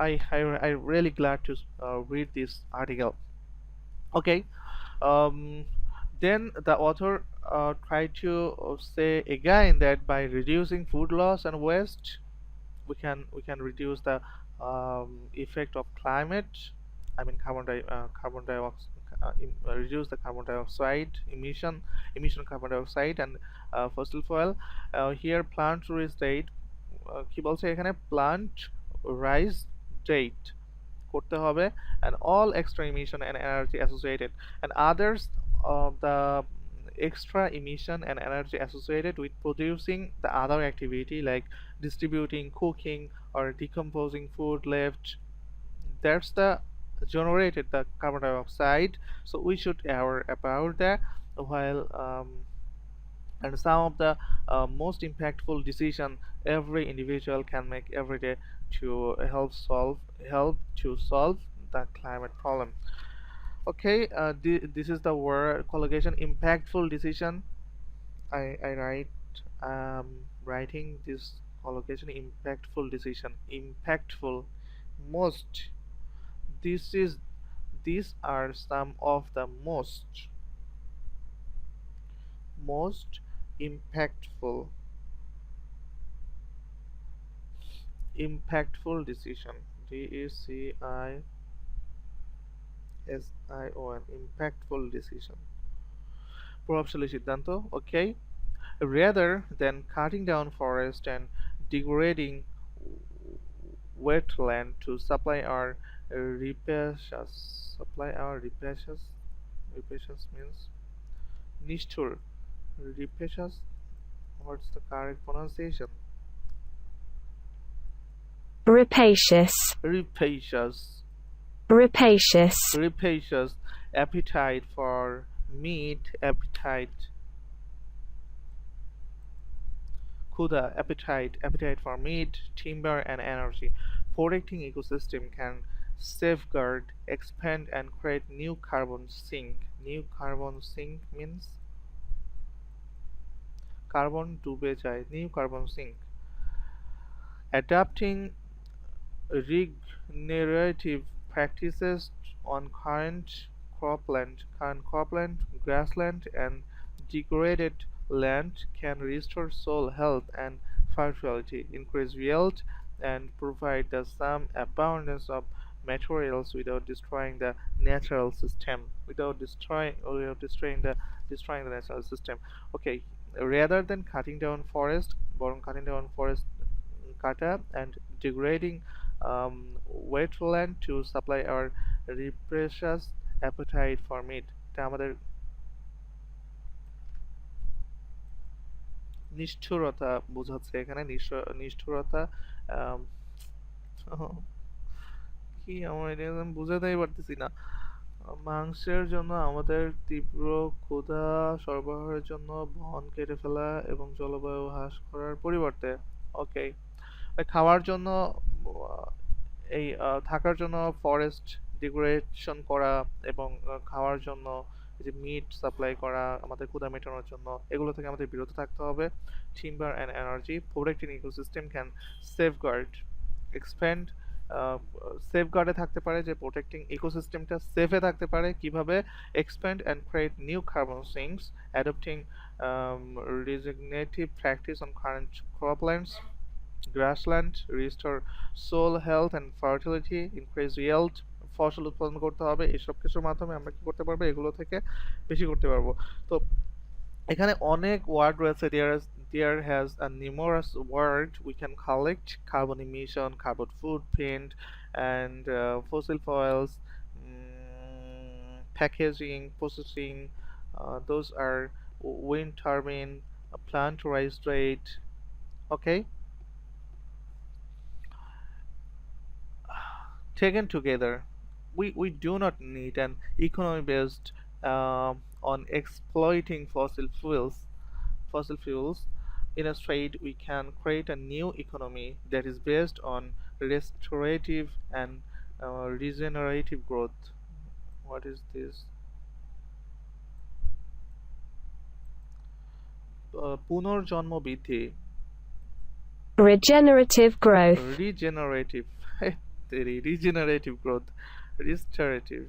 I really glad to read this article. Okay, um, then the author tried to say again that by reducing food loss and waste, we can reduce the effect of climate. I mean, carbon dioxide. Reduce the carbon dioxide emission of carbon dioxide and fossil fuel. Here plant raise date, কি বলছে এখানে, plant rise date করতে হবে, and all extra emission and energy associated and others of the extra emission and energy associated with producing the other activity like distributing, cooking, or decomposing food left. That's the generated the carbon dioxide. So we should aware about that. While and some of the most impactful decision every individual can make every day to help to solve the climate problem. Okay, this is the word collocation, impactful decision. I writing this collocation, impactful decision, impactful, most. This is these are some of the most impactful decision. DECISION, impactful decision, প্রভাবশালী সিদ্ধান্ত. Okay, rather than cutting down forest and degrading wetland to supply our means নিষ্ঠুর, rapacious, what's the correct pronunciation, Rapacious. rapacious Rapacious. rapacious appetite for meat, appetite for meat, timber, and energy. Protecting ecosystem can safeguard, expand, and create new carbon sink. New carbon sink means carbon ডুবে যায়, new carbon sink. Adapting regenerative practices on current cropland, grassland, and degraded land can restore soil health and fertility, increase yield, and provide the some abundance of materials without destroying the natural system, without destroying the natural system. Okay, rather than cutting down forest, বরং cutting down forest কাটা and degrading wetland to supply our rapacious appetite for meat, এটা আমাদের নিষ্ঠুরতা বোঝাচ্ছে এখানে, নিষ্ঠুরতা। আম, কি আমার এটা আমি বুঝাতেই পারতেছি না। মাংসের জন্য আমাদের তীব্র ক্ষুধা সরবরাহের জন্য বন কেটে ফেলা এবং জলবায়ু হ্রাস করার পরিবর্তে, ওকে, খাওয়ার জন্য এই থাকার জন্য ফরেস্ট ডিগ্রেডেশন করা এবং খাওয়ার জন্য এই যে মিট সাপ্লাই করা আমাদের ক্ষুধা মেটানোর জন্য, এগুলো থেকে আমাদের বিরত থাকতে হবে। Timber and energy protecting ecosystem can safeguard expand, সেফগার্ডে থাকতে পারে, যে প্রোটেক্টিং ইকোসিস্টেমটা সেফে থাকতে পারে কিভাবে, expand and create new carbon sinks, adopting regenerative practice on current croplands, grassland, restore soil health and fertility, increase yield, ফসল উৎপাদন করতে হবে। এসব কিছুর মাধ্যমে আমরা কি করতে পারবো, এগুলো থেকে বেশি করতে পারবো। তো এখানে অনেক ওয়ার্ড রয়েছে, there has a numerous word we can collect: carbon emission, carbon footprint, and fossil fuels, packaging, processing. Those are wind turbine, plant rise rate. Okay, taken together, we do not need an economy based on exploiting fossil fuels. Instead, we can create a new economy that is based on restorative and regenerative growth. What is this? পুনর্জন্ম বৃদ্ধি, regenerative growth, regenerative, regenerative growth, restorative,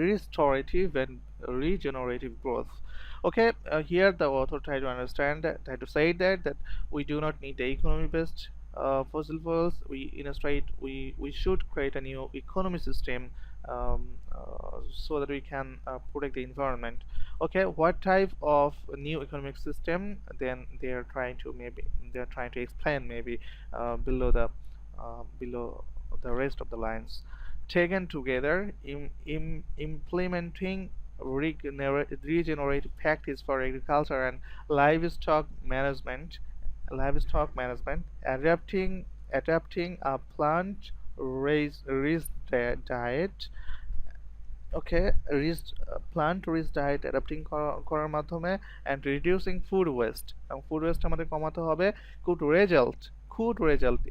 restorative, and regenerative growth. Okay, here the author try to understand that, try to say that we do not need the economy based fossil fuels. We instead we should create a new economy system, so that we can protect the environment. Okay, what type of new economic system? Then they are trying to explain, maybe below the rest of the lines. Taken together, implementing regenerative practice for agriculture and livestock management, adapting a plant-raised diet. Okay, plant rich diet adapting করার মাধ্যমে and reducing food waste, এবং food waste আমাদের কমাতে হবে। Good result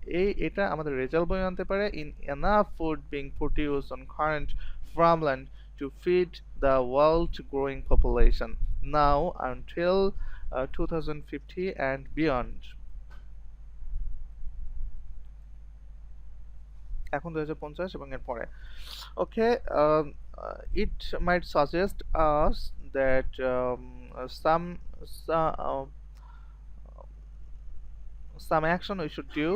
এটা আমাদের result বয়ে আনতে পারে, in enough food being produce on current farmland to feed the world growing population now until 2050 and beyond. এখন 2050 এবং এর পরে। Okay, it might suggest us that some action we should do.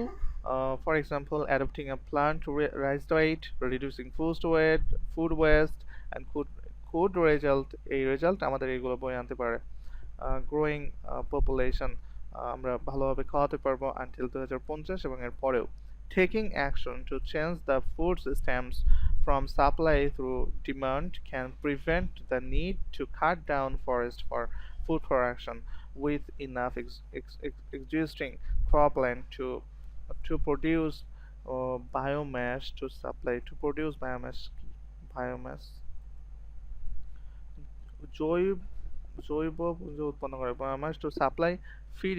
For example, adopting a plant to rise diet, reducing food waste, and could result আমাদের এগুলো বয়ে আনতে পারে। Growing population আমরা ভালোভাবে খাওয়াতে পারবো আনটিল 2050 এবং এর পরেও। Taking action to change the food systems from supply through demand can prevent the need to cut down forest for food production, with enough existing cropland to produce biomass to supply to produce biomass জৈব জৈব পুঞ্জ উৎপন্ন করে biomass to supply feed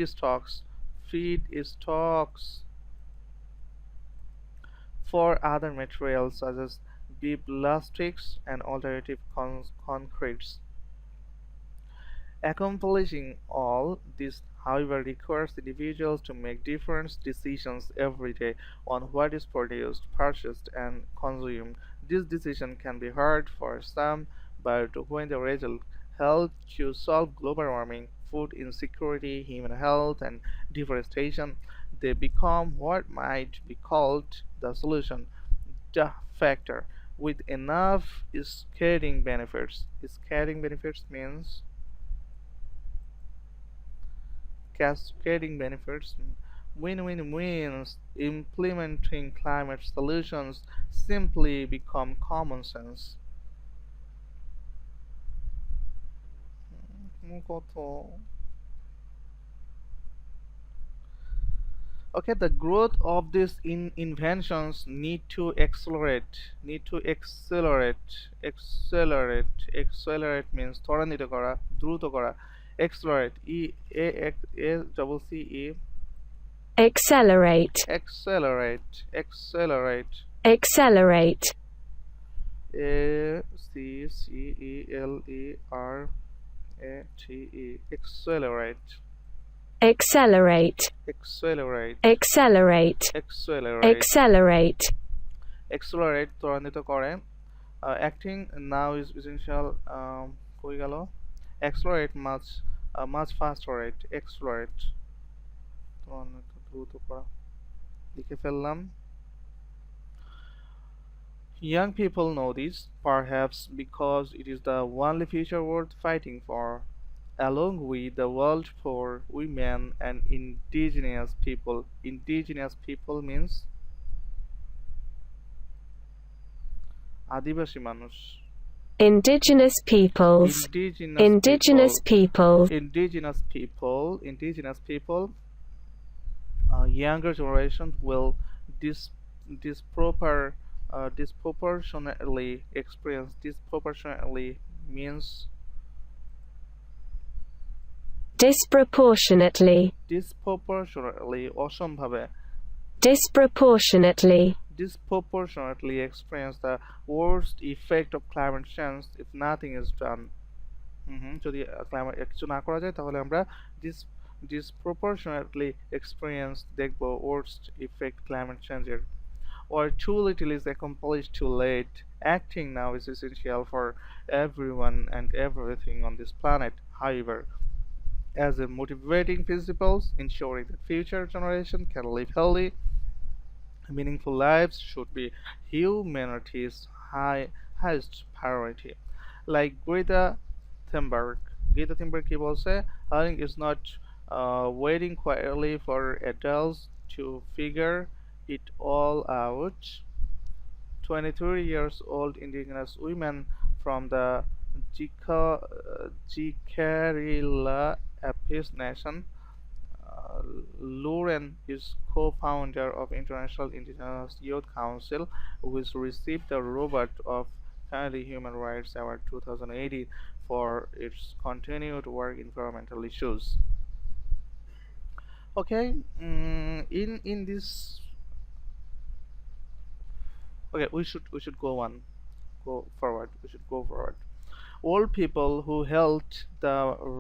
stocks for other materials such as beef plastics and alternative concretes. Accomplishing all this, however, requires individuals to make different decisions every day on what is produced, purchased, and consumed. This decision can be hard for some, but when the result helps to solve global warming, food insecurity, human health, and deforestation, they become what might be called the solution, the factor, with enough cascading benefits. Cascading benefits means cascading benefits, win-win-wins. Implementing climate solutions simply become common sense. Okay, the growth of these inventions need to accelerate. Means ত্বরান্বিত করা, দ্রুত করা. Accelerate, double C E, Accelerate. accelerate, Accelerate. ACCELERATE, accelerate, Accelerate. accelerate, Accelerate. accelerate, Accelerate. accelerate ত্বরান্বিত করে. Acting now is essential. কই গেল? Accelerate much faster rate. Accelerate ত্বরান্বিত, দ্রুত করা. লিখে ফেললাম. Young people know this, perhaps because it is the only future worth fighting for, along with the world for women and indigenous people. Indigenous people means আদিবাসী মানুষ. Indigenous peoples. Indigenous peoples. Indigenous people. Younger generation will dis- disproper disproportionately experience. Disproportionately means Disproportionately. disproportionately, অসমভাবে. Disproportionately. Disproportionately experience the worst effect of climate change if nothing is done. যদি climate কিছু না করা যায় তাহলে আমরা disproportionately experience দেখব worst effect climate change-এর. Or too little is accomplished too late. Acting now is essential for everyone and everything on this planet. However, as a motivating principles, ensuring that future generation can live healthy, meaningful lives should be humanity's highest priority. Like Greta Thunberg কি বলছে? Learning is not waiting quietly for adults to figure it all out. 23 years old indigenous women from the Jicarilla Apis Nation. Lauren is co-founder of International Indigenous Youth Council, which received the Robert of Kennedy Human Rights Award 2018 for its continued work in environmental issues. Okay, in this, okay, we should go forward. We should go forward. All people who held the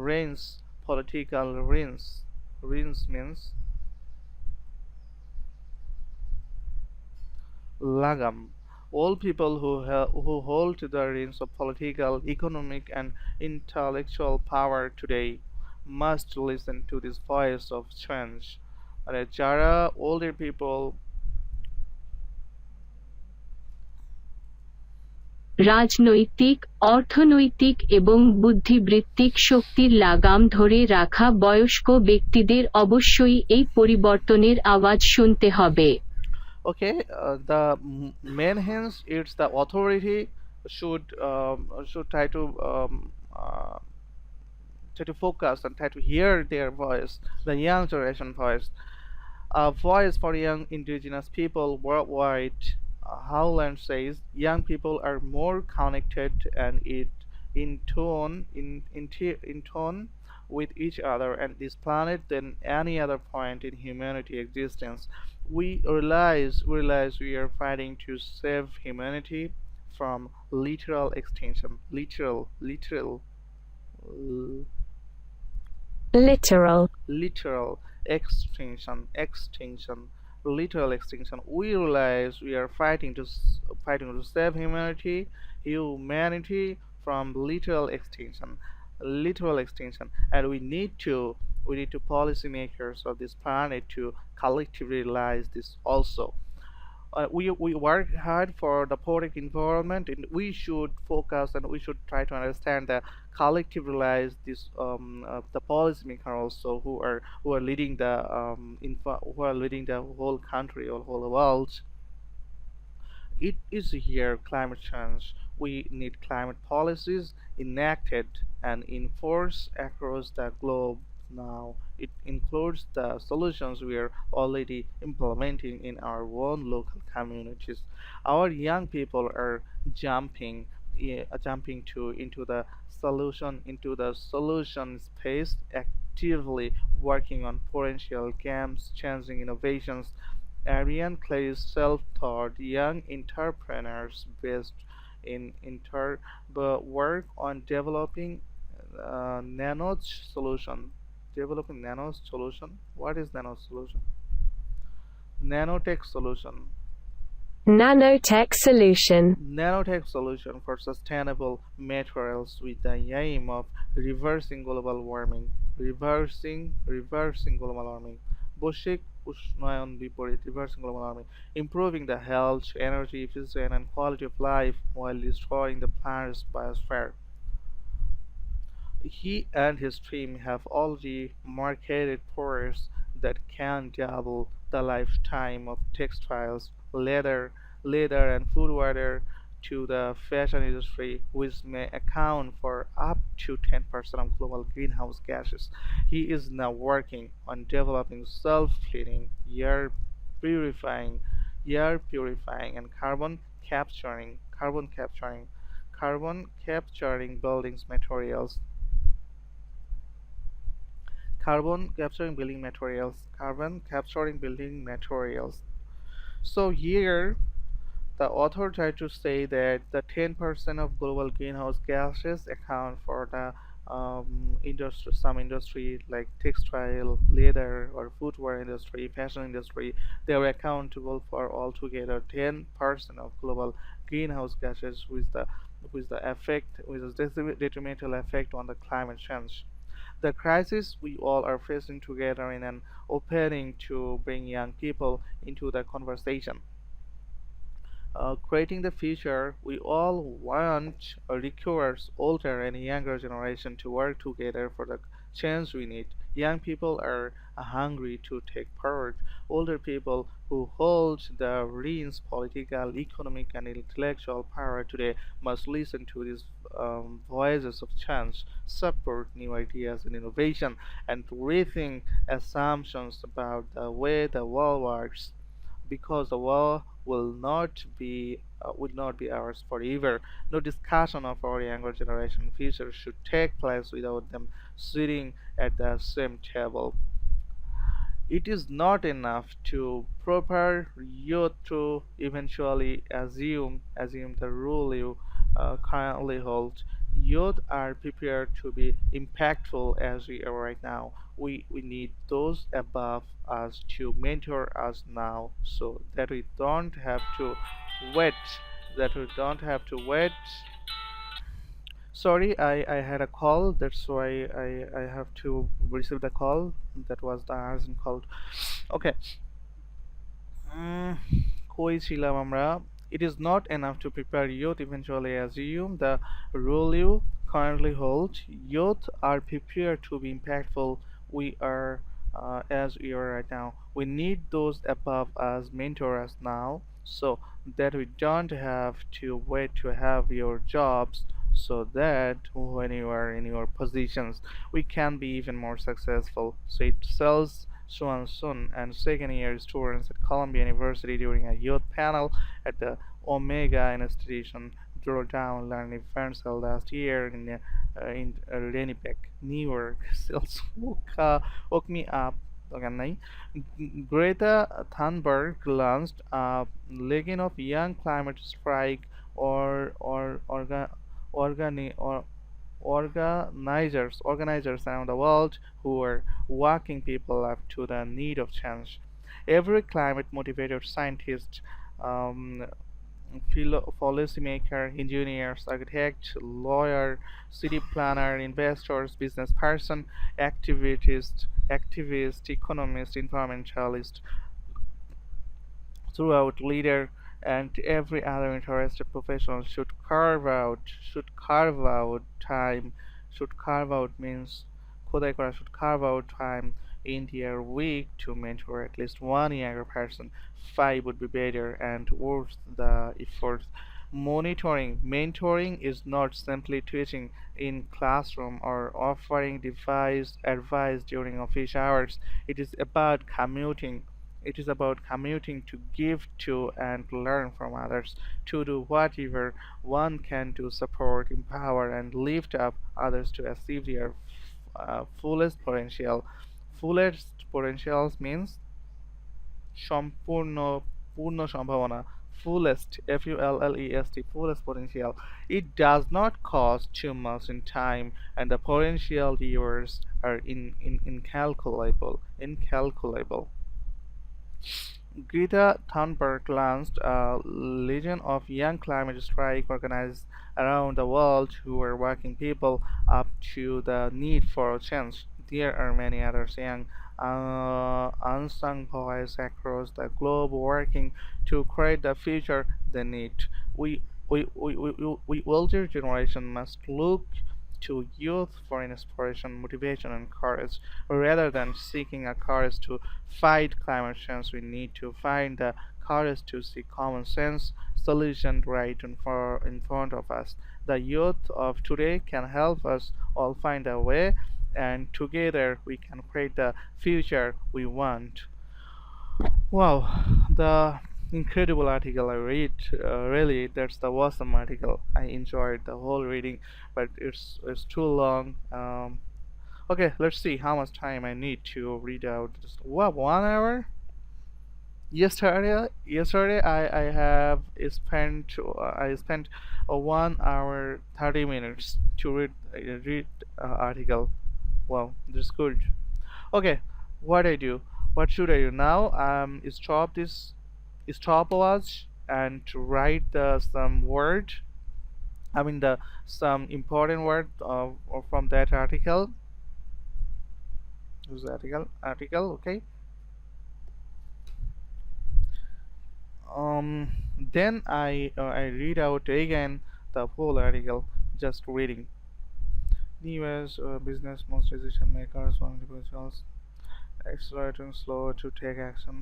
reins, political reins means lagam. All people who hold the reins of political, economic, and intellectual power today must listen to this voice of change. মানে যারা older people, রাজনৈতিক, অর্থনৈতিক এবং বুদ্ধিবৃত্তিক শক্তির লাগাম ধরে রাখা বয়স্ক ব্যক্তিদের অবশ্যই এই পরিবর্তনের আওয়াজ শুনতে হবে। okay, the main hence it's the authority should try to focus and try to hear their voice, the young generation voice. A voice for young indigenous people worldwide. Howland says young people are more connected and in tune with each other and this planet than any other point in humanity existence. We realize we are fighting to save humanity from literal extinction. Literal. literal, literal extinction, literal extinction. We realize we are fighting to save humanity from literal extinction, and we need to policymakers of this planet to collectively realize this also. We work hard for the poetic environment, and we should focus and we should try to understand the collective realize this the policymaker also who are leading the who are leading the whole country or whole world. It is here climate change. We need climate policies enacted and enforced across the globe now. It includes the solutions we are already implementing in our own local communities. Our young people are jumping into the solution space, actively working on potential games changing innovations. Ariane Clay's self-taught young entrepreneurs based in work on nano solution. Developing nano solution. What is nano solution? Nanotech solution. nanotech solution, Nanotech solution for sustainable materials with the aim of reversing global warming. Reversing global warming. বৈশ্বিক উষ্ণায়ন বিপরীত reversing global warming. Improving the health, energy efficiency and quality of life while destroying the planet's biosphere. He and his team have already marketed products that can double the lifetime of textiles, leather and footwear to the fashion industry, which may account for up to 10% of global greenhouse gases. He is now working on developing self-cleaning, purifying, air purifying, and carbon capturing buildings materials carbon capturing building materials. So here the author tried to say that the 10% of global greenhouse gases account for the some industry like textile, leather, or footwear industry, fashion industry. They are accountable for altogether 10% of global greenhouse gases, with the detrimental effect on the climate change. The crisis we all are facing together in an opening to bring young people into the conversation. Creating the future we all want requires older and younger generation to work together for the change we need. Young people are hungry to take part. Older people who hold the reins political, economic, and intellectual power today must listen to these voices of change, support new ideas and innovation, and rethink assumptions about the way the world works, because the war will not be ours forever. No discussion of our younger generation future should take place without them sitting at the same table. It is not enough to prepare youth to eventually assume the role you currently hold. Youth are prepared to be impactful as we are right now. We need those above us to mentor us now, so that we don't have to wait. That we don't have to wait. Sorry, I had a call. That's why I have to receive the call. That was the urgent call. Okay. উম, কই ছিলাম আমরা? It is not enough to prepare youth eventually assume the role you currently hold. Youth are prepared to be impactful. We are as we are right now. We need those above us mentor us now, so that we don't have to wait to have your jobs, so that when you are in your positions we can be even more successful. So it sells Swan Sun and second year students at Columbia University during a youth panel at the Omega Institution Drawdown Learning Events held last year in Winnipeg, New York. Sales woke me up. Greta Thunberg launched a legion of young climate strike or organi- or organizers around the world who are waking people up to the need of change. Every climate motivated scientist, um, policymaker, engineers, architect, lawyer, city planner, investors, business person, activist, economist, environmentalist, throughout leader and every other interested professional time should carve out means খোদাই করা should carve out time in their week to mentor at least one younger person. Five would be better and worth the effort. Mentoring is not simply teaching in classroom or offering device advice during office hours. It is about commuting to give to and learn from others, to do whatever one can to support, empower, and lift up others to achieve their fullest potential. Fullest potentials means সম্পূর্ণ পূর্ণ সম্ভাবনা. Fullest, fullest, fullest potential. It does not cost too much in time, and the potential viewers are incalculable. Greta Thunberg launched a legion of young climate strike organized around the world who are waking people up to the need for change. There are many others young unsung voices across the globe working to create the future they need. We we older generation must look to youth for inspiration, motivation, and courage. Rather than seeking a courage to fight climate change, we need to find the courage to see common sense solutions right in front of us. The youth of today can help us all find a way, and together we can create the future we want. Wow, the incredible article I read. Really, that's the awesome article. I enjoyed the whole reading, but it's too long. Okay, let's see how much time I need to read out. Just what 1 hour? Yesterday I spent 1 hour 30 minutes to read article. Wow, that's good. Okay, what I do? What should I do now? Stopwatch and to write some word. I mean the some important word from that article. Use the article. Okay. Then I read out again the whole article. Just reading. The U.S. Business most decision makers want individuals accelerating slow to take action.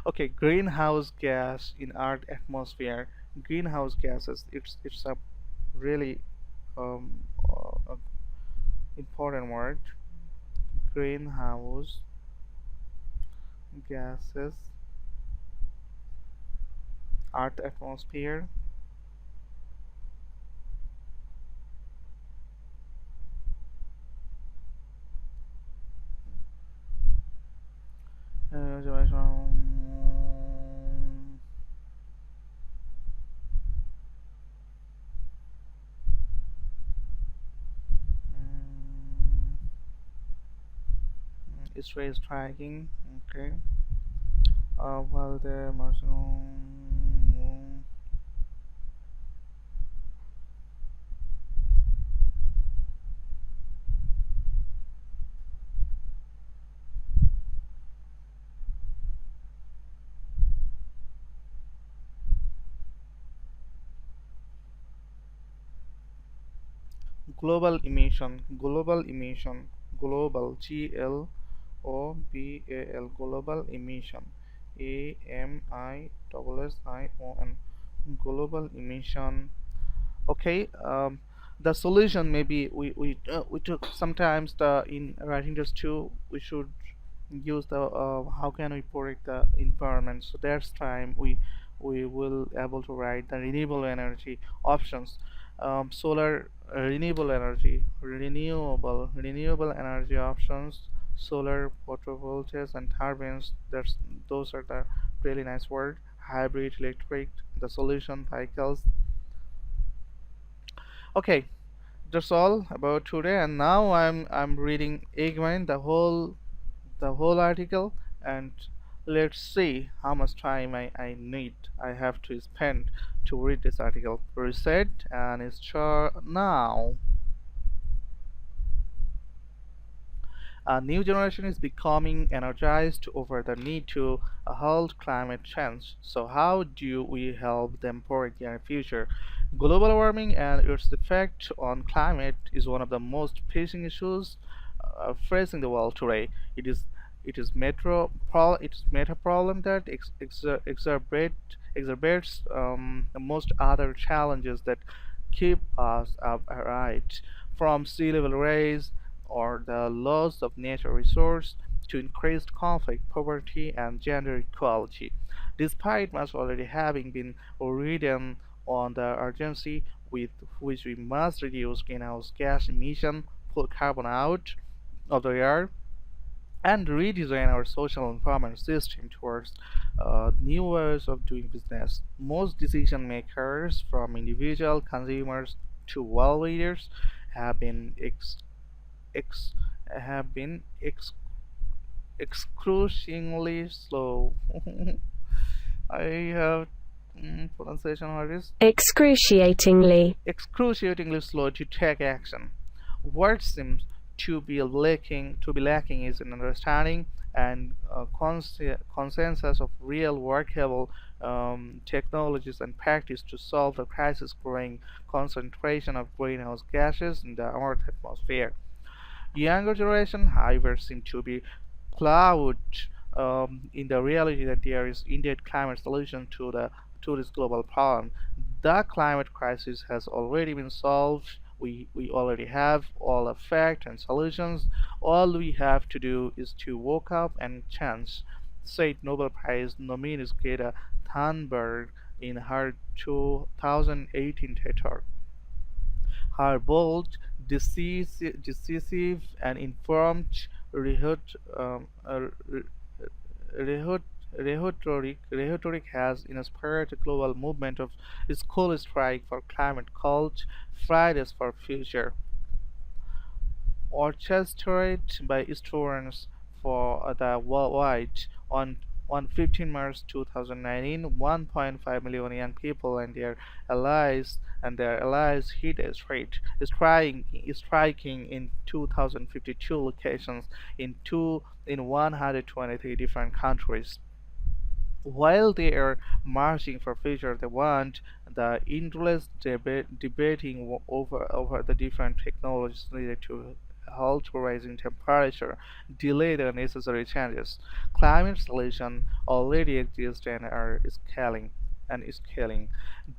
Okay, greenhouse gas in Earth atmosphere. Greenhouse gases. It's a really important word. Greenhouse gases, Earth atmosphere. X-ray striking. Okay. While the Martian global global emission, AMISSION, global emission. Okay, the solution maybe we took sometimes the in writing this too we should use the how can we protect the environment, so that's time we will able to write the renewable energy options. Solar renewable energy options, solar photovoltaics and turbines. Those are the really nice word. Hybrid electric, the solution vehicles, Okay, that's all about today. And now I'm reading again the whole article, and let's see how much time I have to spend to read this article. Reset and start now. A new generation is becoming energized over the need to halt climate change. So, how do we help them predict their future? Global warming and its effect on climate is one of the most pressing issues facing the world today. It is it is meta problem that exacerbates most other challenges that keep us up at night, from sea level rise or the loss of natural resource to increased conflict, poverty, and gender equality. Despite much already having been written on the urgency with which we must reduce greenhouse gas emission, pull carbon out of the air, and redesign our social and environment system towards new ways of doing business. Most decision makers, from individual consumers to world leaders, have been ex- have been excruciatingly slow. I have pronunciation what is Excruciatingly. excruciatingly slow to take action. What seems to be lacking is an understanding and consensus of real workable technologies and practice to solve the crisis growing concentration of greenhouse gases in the Earth atmosphere. Younger generation, however, seem to be clouded in the reality that there is indeed climate solution to this global problem. The climate crisis has already been solved. We already have all the facts and solutions. All we have to do is to wake up and change, said Nobel Prize nominee Greta Thunberg in her 2018 TED Talk. Her bold, decisive and informed rhetoric, rhetoric has inspired a global movement of school strike for climate called Fridays for Future, orchestrated by students for the worldwide. On 15 March 2019, 1.5 million young people and their allies hit a street, striking in 2,052 locations in 123 different countries. While they are marching for future they want, the endless debating over the different technologies needed to halt rising temperature delay the necessary changes. Climate solutions already exist and scaling.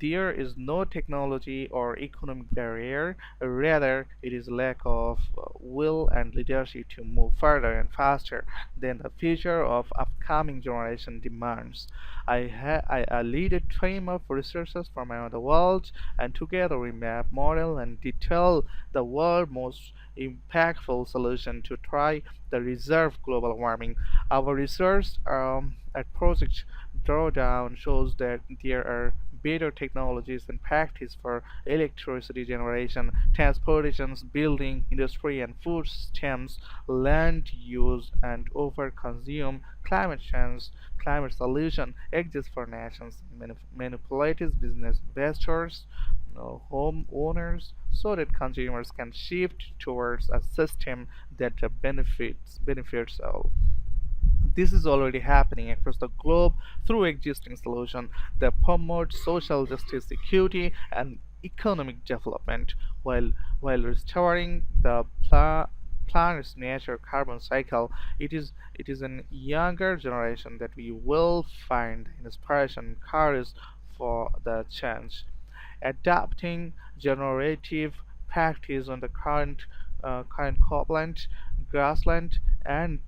There is no technology or economic barrier, rather it is lack of will and leadership to move further and faster than the future of upcoming generation demands. I lead a team of researchers from around the world, and together we map, model, and detail the world's most impactful solution to try the reserve global warming. Our research at Project Drawdown shows that there are better technologies and practice for electricity generation, transportation, building, industry, and food systems, land use, and overconsume. Climate change, climate solution exists for nations, manipulative business investors, homeowners, so that consumers can shift towards a system that benefits all. This is already happening across the globe through existing solutions that promote social justice, equity, and economic development, while restoring the planet's natural carbon cycle. It is an younger generation that we will find inspiration and courage for the change. Adapting generative practice on the current cropland, grassland, and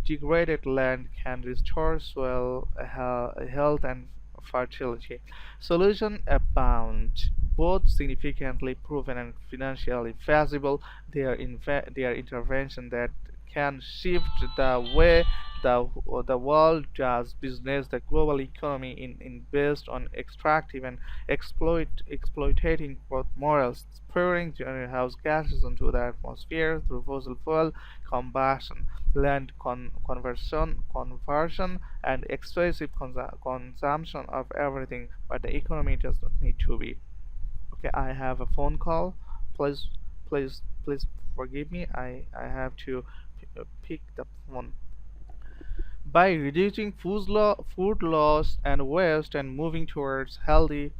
degraded land can restore soil health and fertility. Solutions abound, both significantly proven and financially feasible. They are intervention that can shift the way the world does business, the global economy in based on extractive and exploitating growth models, spewing greenhouse gases into the atmosphere through fossil fuel combustion, land conversion, and excessive consumption of everything. But the economy does not need to be. Okay, I have a phone call. Please, please forgive me. I have to pick the phone. By reducing food loss and waste and moving towards healthy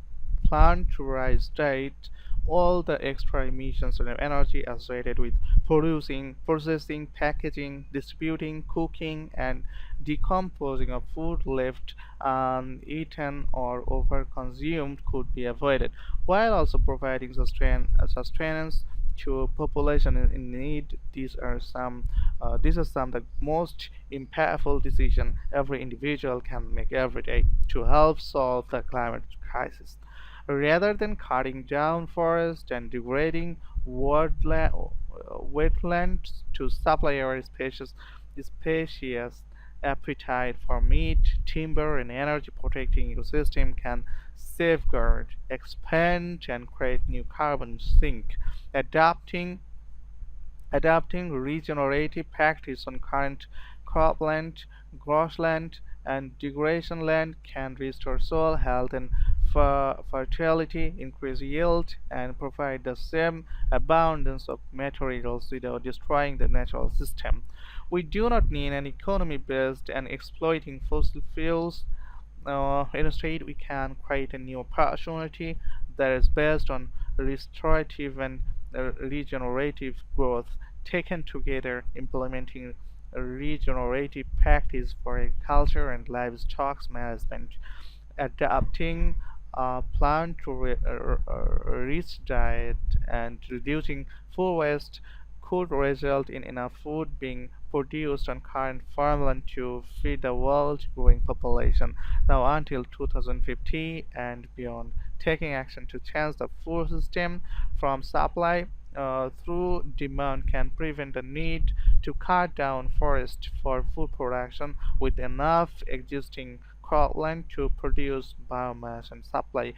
plant-based diet, all the extra emissions and energy associated with producing, processing, packaging, distributing, cooking, and decomposing of food left uneaten or overconsumed could be avoided, while also providing sustenance to population in need. These are some of the most impactful decisions every individual can make every day to help solve the climate crisis. Rather than cutting down forests and degrading wetlands to supply our species appetite for meat, timber, and energy protecting ecosystem can safeguard, expand, and create new carbon sink. Adapting Adapting regenerative practice on current cropland, grassland, and degradation land can restore soil health and fertility, increase yield, and provide the same abundance of materials without destroying the natural system. We do not need an economy based on exploiting fossil fuels. Instead, we can create a new opportunity that is based on restorative and regenerative growth. Taken together, implementing a regenerative practice for agriculture and livestock management, adapting a plant to rich diet, and reducing food waste could result in enough food being produced on current farmland to feed the world's growing population. Now, until 2050 and beyond, taking action to change the food system from supply through demand can prevent the need to cut down forests for food production with enough existing cropland to produce biomass and supply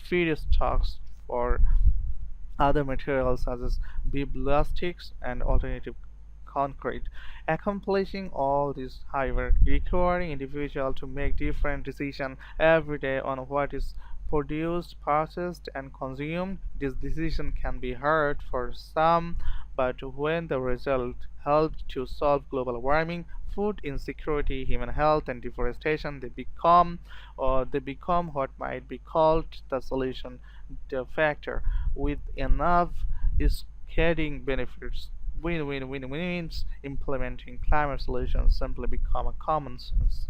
feedstocks for other materials such as plastics and alternative concrete. Accomplishing all this, however, requiring individuals to make different decisions every day on what is produced, processed, and consumed. This decision can be hard for some, but when the result helps to solve global warming, food insecurity, human health, and deforestation, they become what might be called the solution the factor with enough cascading benefits. Win-win-win-wins. Implementing climate solutions simply become a common sense.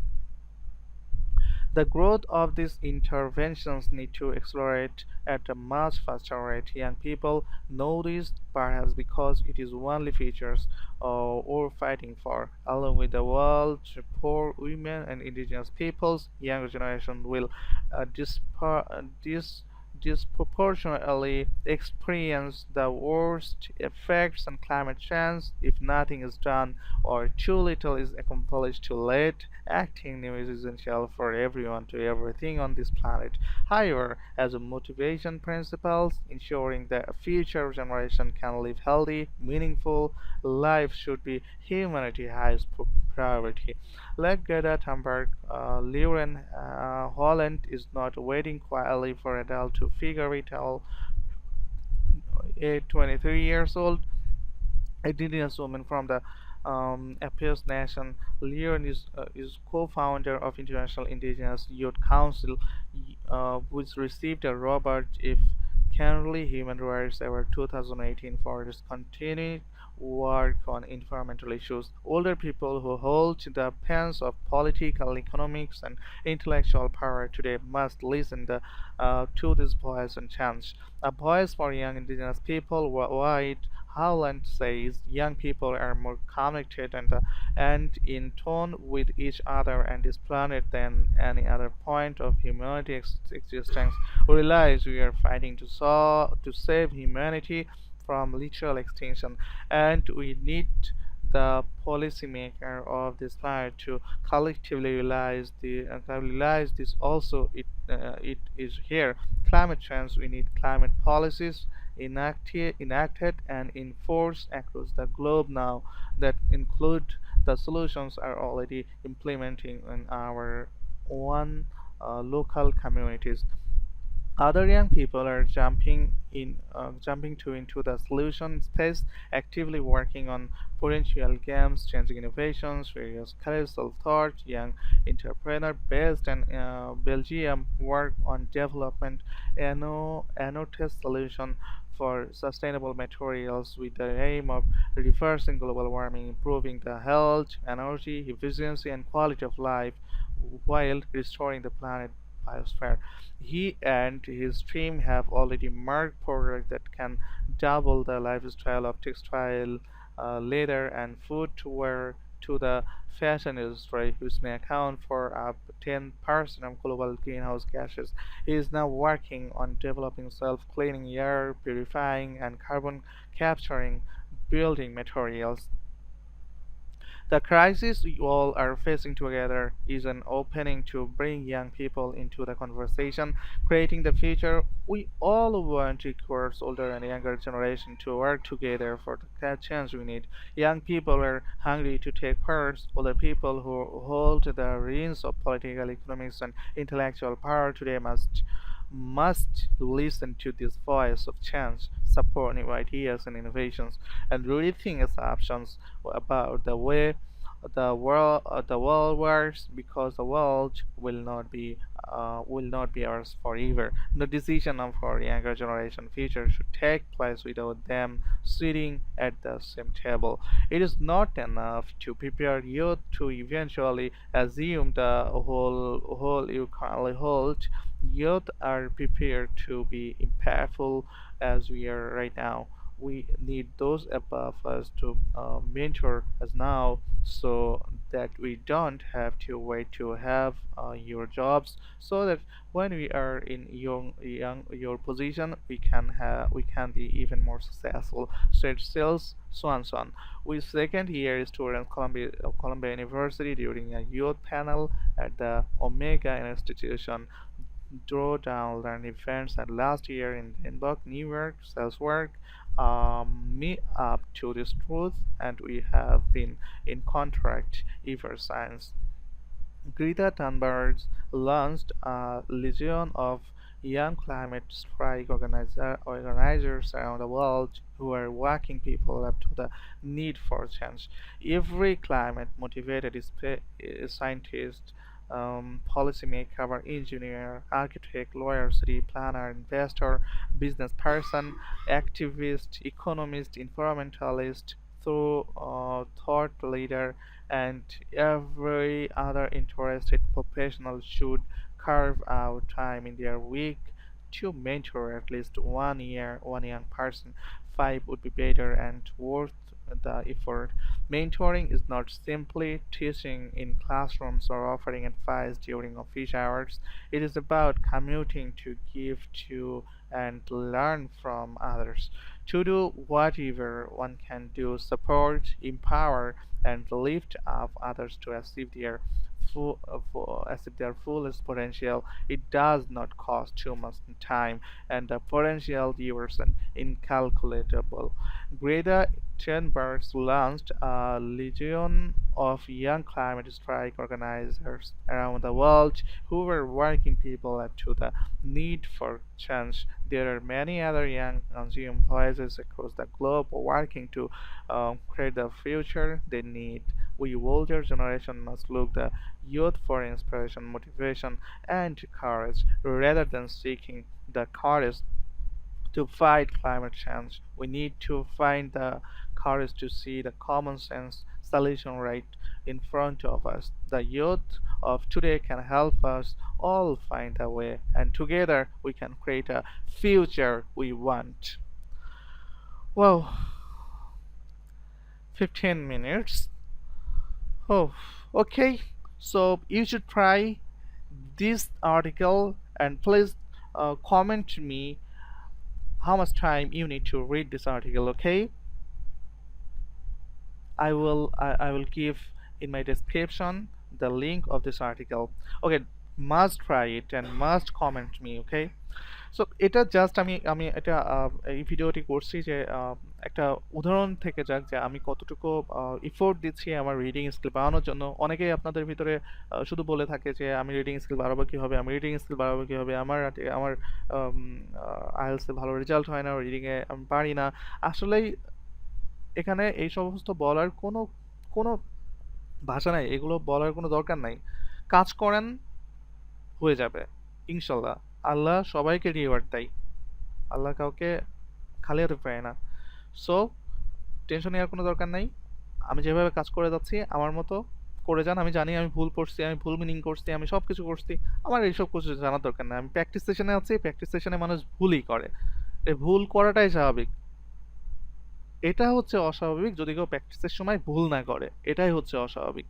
The growth of these interventions need to accelerate at a much faster rate. Young people know this, perhaps because it is only features we're fighting for. Along with the world's poor women and indigenous peoples, younger generation will disproportionately experience the worst effects on climate change if nothing is done or too little is accomplished too late. Acting now is essential for everyone to everything on this planet. However, as a motivation principles, ensuring that a future generation can live healthy, meaningful life should be humanity's highest priority. Like Greta Thunberg, Lauren Holland is not waiting quietly for adults to figure it out. At 23 years old, indigenous woman from the Appeals Nation. Leon is co-founder of International Indigenous Youth Council, which received a Robert F. Kennedy Human Rights Award 2018 for its continued work on environmental issues. Older people who hold the pens of political, economics, and intellectual power today must listen to this voice and chance. A voice for young indigenous people worldwide. Howland says young people are more connected and in tune with each other and this planet than any other point of humanity's existence. We realize we are fighting to save humanity from literal extinction, and we need the policymaker of this planet to collectively realize this also. It is here. Climate change. We need climate policies enacted and enforced across the globe now that include the solutions are already implementing in our own local communities. Other young people are jumping to into the solution space, actively working on potential games, changing innovations, various carousel thought. Young entrepreneur based in Belgium work on development test solution for sustainable materials with the aim of reversing global warming, improving the health, energy efficiency, and quality of life while restoring the planet biosphere. He and his team have already marked progress that can double the lifestyle of textile, leather, and footwear to the fashion industry, which may account for up to 10% of global greenhouse gases. He is now working on developing self-cleaning air purifying and carbon capturing building materials. The crisis we all are facing together is an opening to bring young people into the conversation, creating the future we all want. Requires older and younger generation to work together for the change we need. Young people are hungry to take part. Older people who hold the reins of political, economics, and intellectual power today must listen to this voice of change, support new ideas and innovations, and rethink assumptions about the world works, because the world will not be ours forever. The decision of our younger generation future should take place without them sitting at the same table. It is not enough to prepare youth to eventually assume the whole you currently hold. Youth are prepared to be impactful as we are right now. We need those above us to mentor us now, so that we don't have to wait to have your jobs, so that when we are in your position, we can be even more successful. So it sales so and so on. With second year students Columbia University during a youth panel at the Omega Institution drawdown learn events, and last year in Denmark, New York, sales work me up to this truth, and we have been in contract ever since. Greta Thunberg launched a legion of young climate strike organizers around the world who are waking people up to the need for change. Every climate motivated scientist, policymaker, engineer, architect, lawyer, city planner, investor, business person, activist, economist, environmentalist, through thought leader, and every other interested professional should carve out time in their week to mentor at least one young person. Five would be better and worth the effort. Mentoring is not simply teaching in classrooms or offering advice during office hours. It is about commuting to give to and learn from others. To do whatever one can do, support, empower, and lift up others to achieve their fullest potential. It does not cost too much time, and the potential is incalculable. Greta Thunberg launched a legion of young climate strike organizers around the world who were waking people up to the need for change. There are many other young consumer voices across the globe working to create the future they need. We older generation must look the youth for inspiration, motivation, and courage, rather than seeking the courage to fight climate change. We need to find the courage to see the common sense solution right in front of us. The youth of today can help us all find a way, and together we can create a future we want. Well, 15 minutes. Oh, okay. So you should try this article, and please comment to me how much time you need to read this article, okay? I will give in my description the link of this article. Okay, must try it and must comment me. Okay, so এটা just আমি আমি এটা এই ভিডিওটি করছি যে একটা উদাহরণ থেকে যাক যে আমি কতটুকু এফোর্ট দিচ্ছি আমার রিডিং স্কিল বাড়ানোর জন্য। অনেকেই আপনাদের ভিতরে শুধু বলে থাকে যে আমি রিডিং স্কিল বাড়াবো কীভাবে, আমি রিডিং স্কিল বাড়াবো কীভাবে, আমার আইএলসে ভালো রেজাল্ট হয় না, রিডিংয়ে আমি পারি না। আসলেই এখানে এই সমস্ত বলার কোনো কোনো ভাষা নাই, এগুলো বলার কোনো দরকার নাই। কাজ করেন, হয়ে যাবে ইনশাল্লাহ। আল্লাহ সবাইকে রিওয়ার্ড দেয়, আল্লাহ কাউকে খালি হাতে পায় না। সো টেনশন নেওয়ার কোনো দরকার নাই। আমি যেভাবে কাজ করে যাচ্ছি আমার মতো করে যান। আমি জানি আমি ভুল করছি, আমি ভুল মিনিং করছি, আমি সব কিছু করছি। আমার এইসব কিছু জানার দরকার নাই। আমি প্র্যাকটিস সেশনে আছি, প্র্যাকটিস সেশনে মানুষ ভুলই করে। এই ভুল করাটাই স্বাভাবিক। এটা হচ্ছে অস্বাভাবিক যদি কেউ প্র্যাকটিসের সময় ভুল না করে, এটাই হচ্ছে অস্বাভাবিক।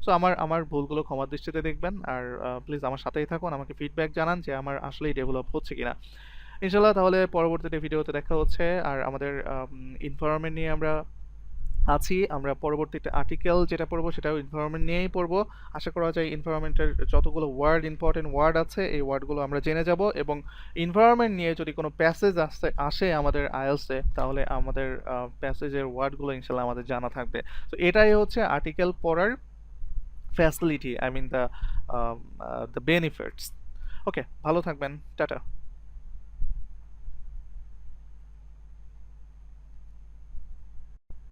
সো আমার আমার ভুলগুলো ক্ষমার দৃষ্টিতে দেখবেন। আর প্লিজ আমার সাথেই থাকুন, আমাকে ফিডব্যাক জানান যে আমার আসলেই ডেভেলপ হচ্ছে কিনা। ইনশাল্লাহ তাহলে পরবর্তীতে ভিডিওতে দেখা হচ্ছে। আর আমাদের এনভায়রনমেন্ট নিয়ে আমরা আছি, আমরা পরবর্তীতে আর্টিকেল যেটা পড়বো সেটাও এনভায়রনমেন্ট নিয়েই পড়বো। আশা করা যায় এনভায়রনমেন্টের যতগুলো ওয়ার্ড, ইম্পর্টেন্ট ওয়ার্ড আছে এই ওয়ার্ডগুলো আমরা জেনে যাব, এবং এনভায়রনমেন্ট নিয়ে যদি কোনো প্যাসেজ আসে আমাদের আইএলসে, তাহলে আমাদের প্যাসেজের ওয়ার্ডগুলো ইনশাল্লাহ আমাদের জানা থাকবে। তো এটাই হচ্ছে আর্টিকেল পড়ার facility, I mean the benefits. Okay, ভালো থাকবেন, টাটা।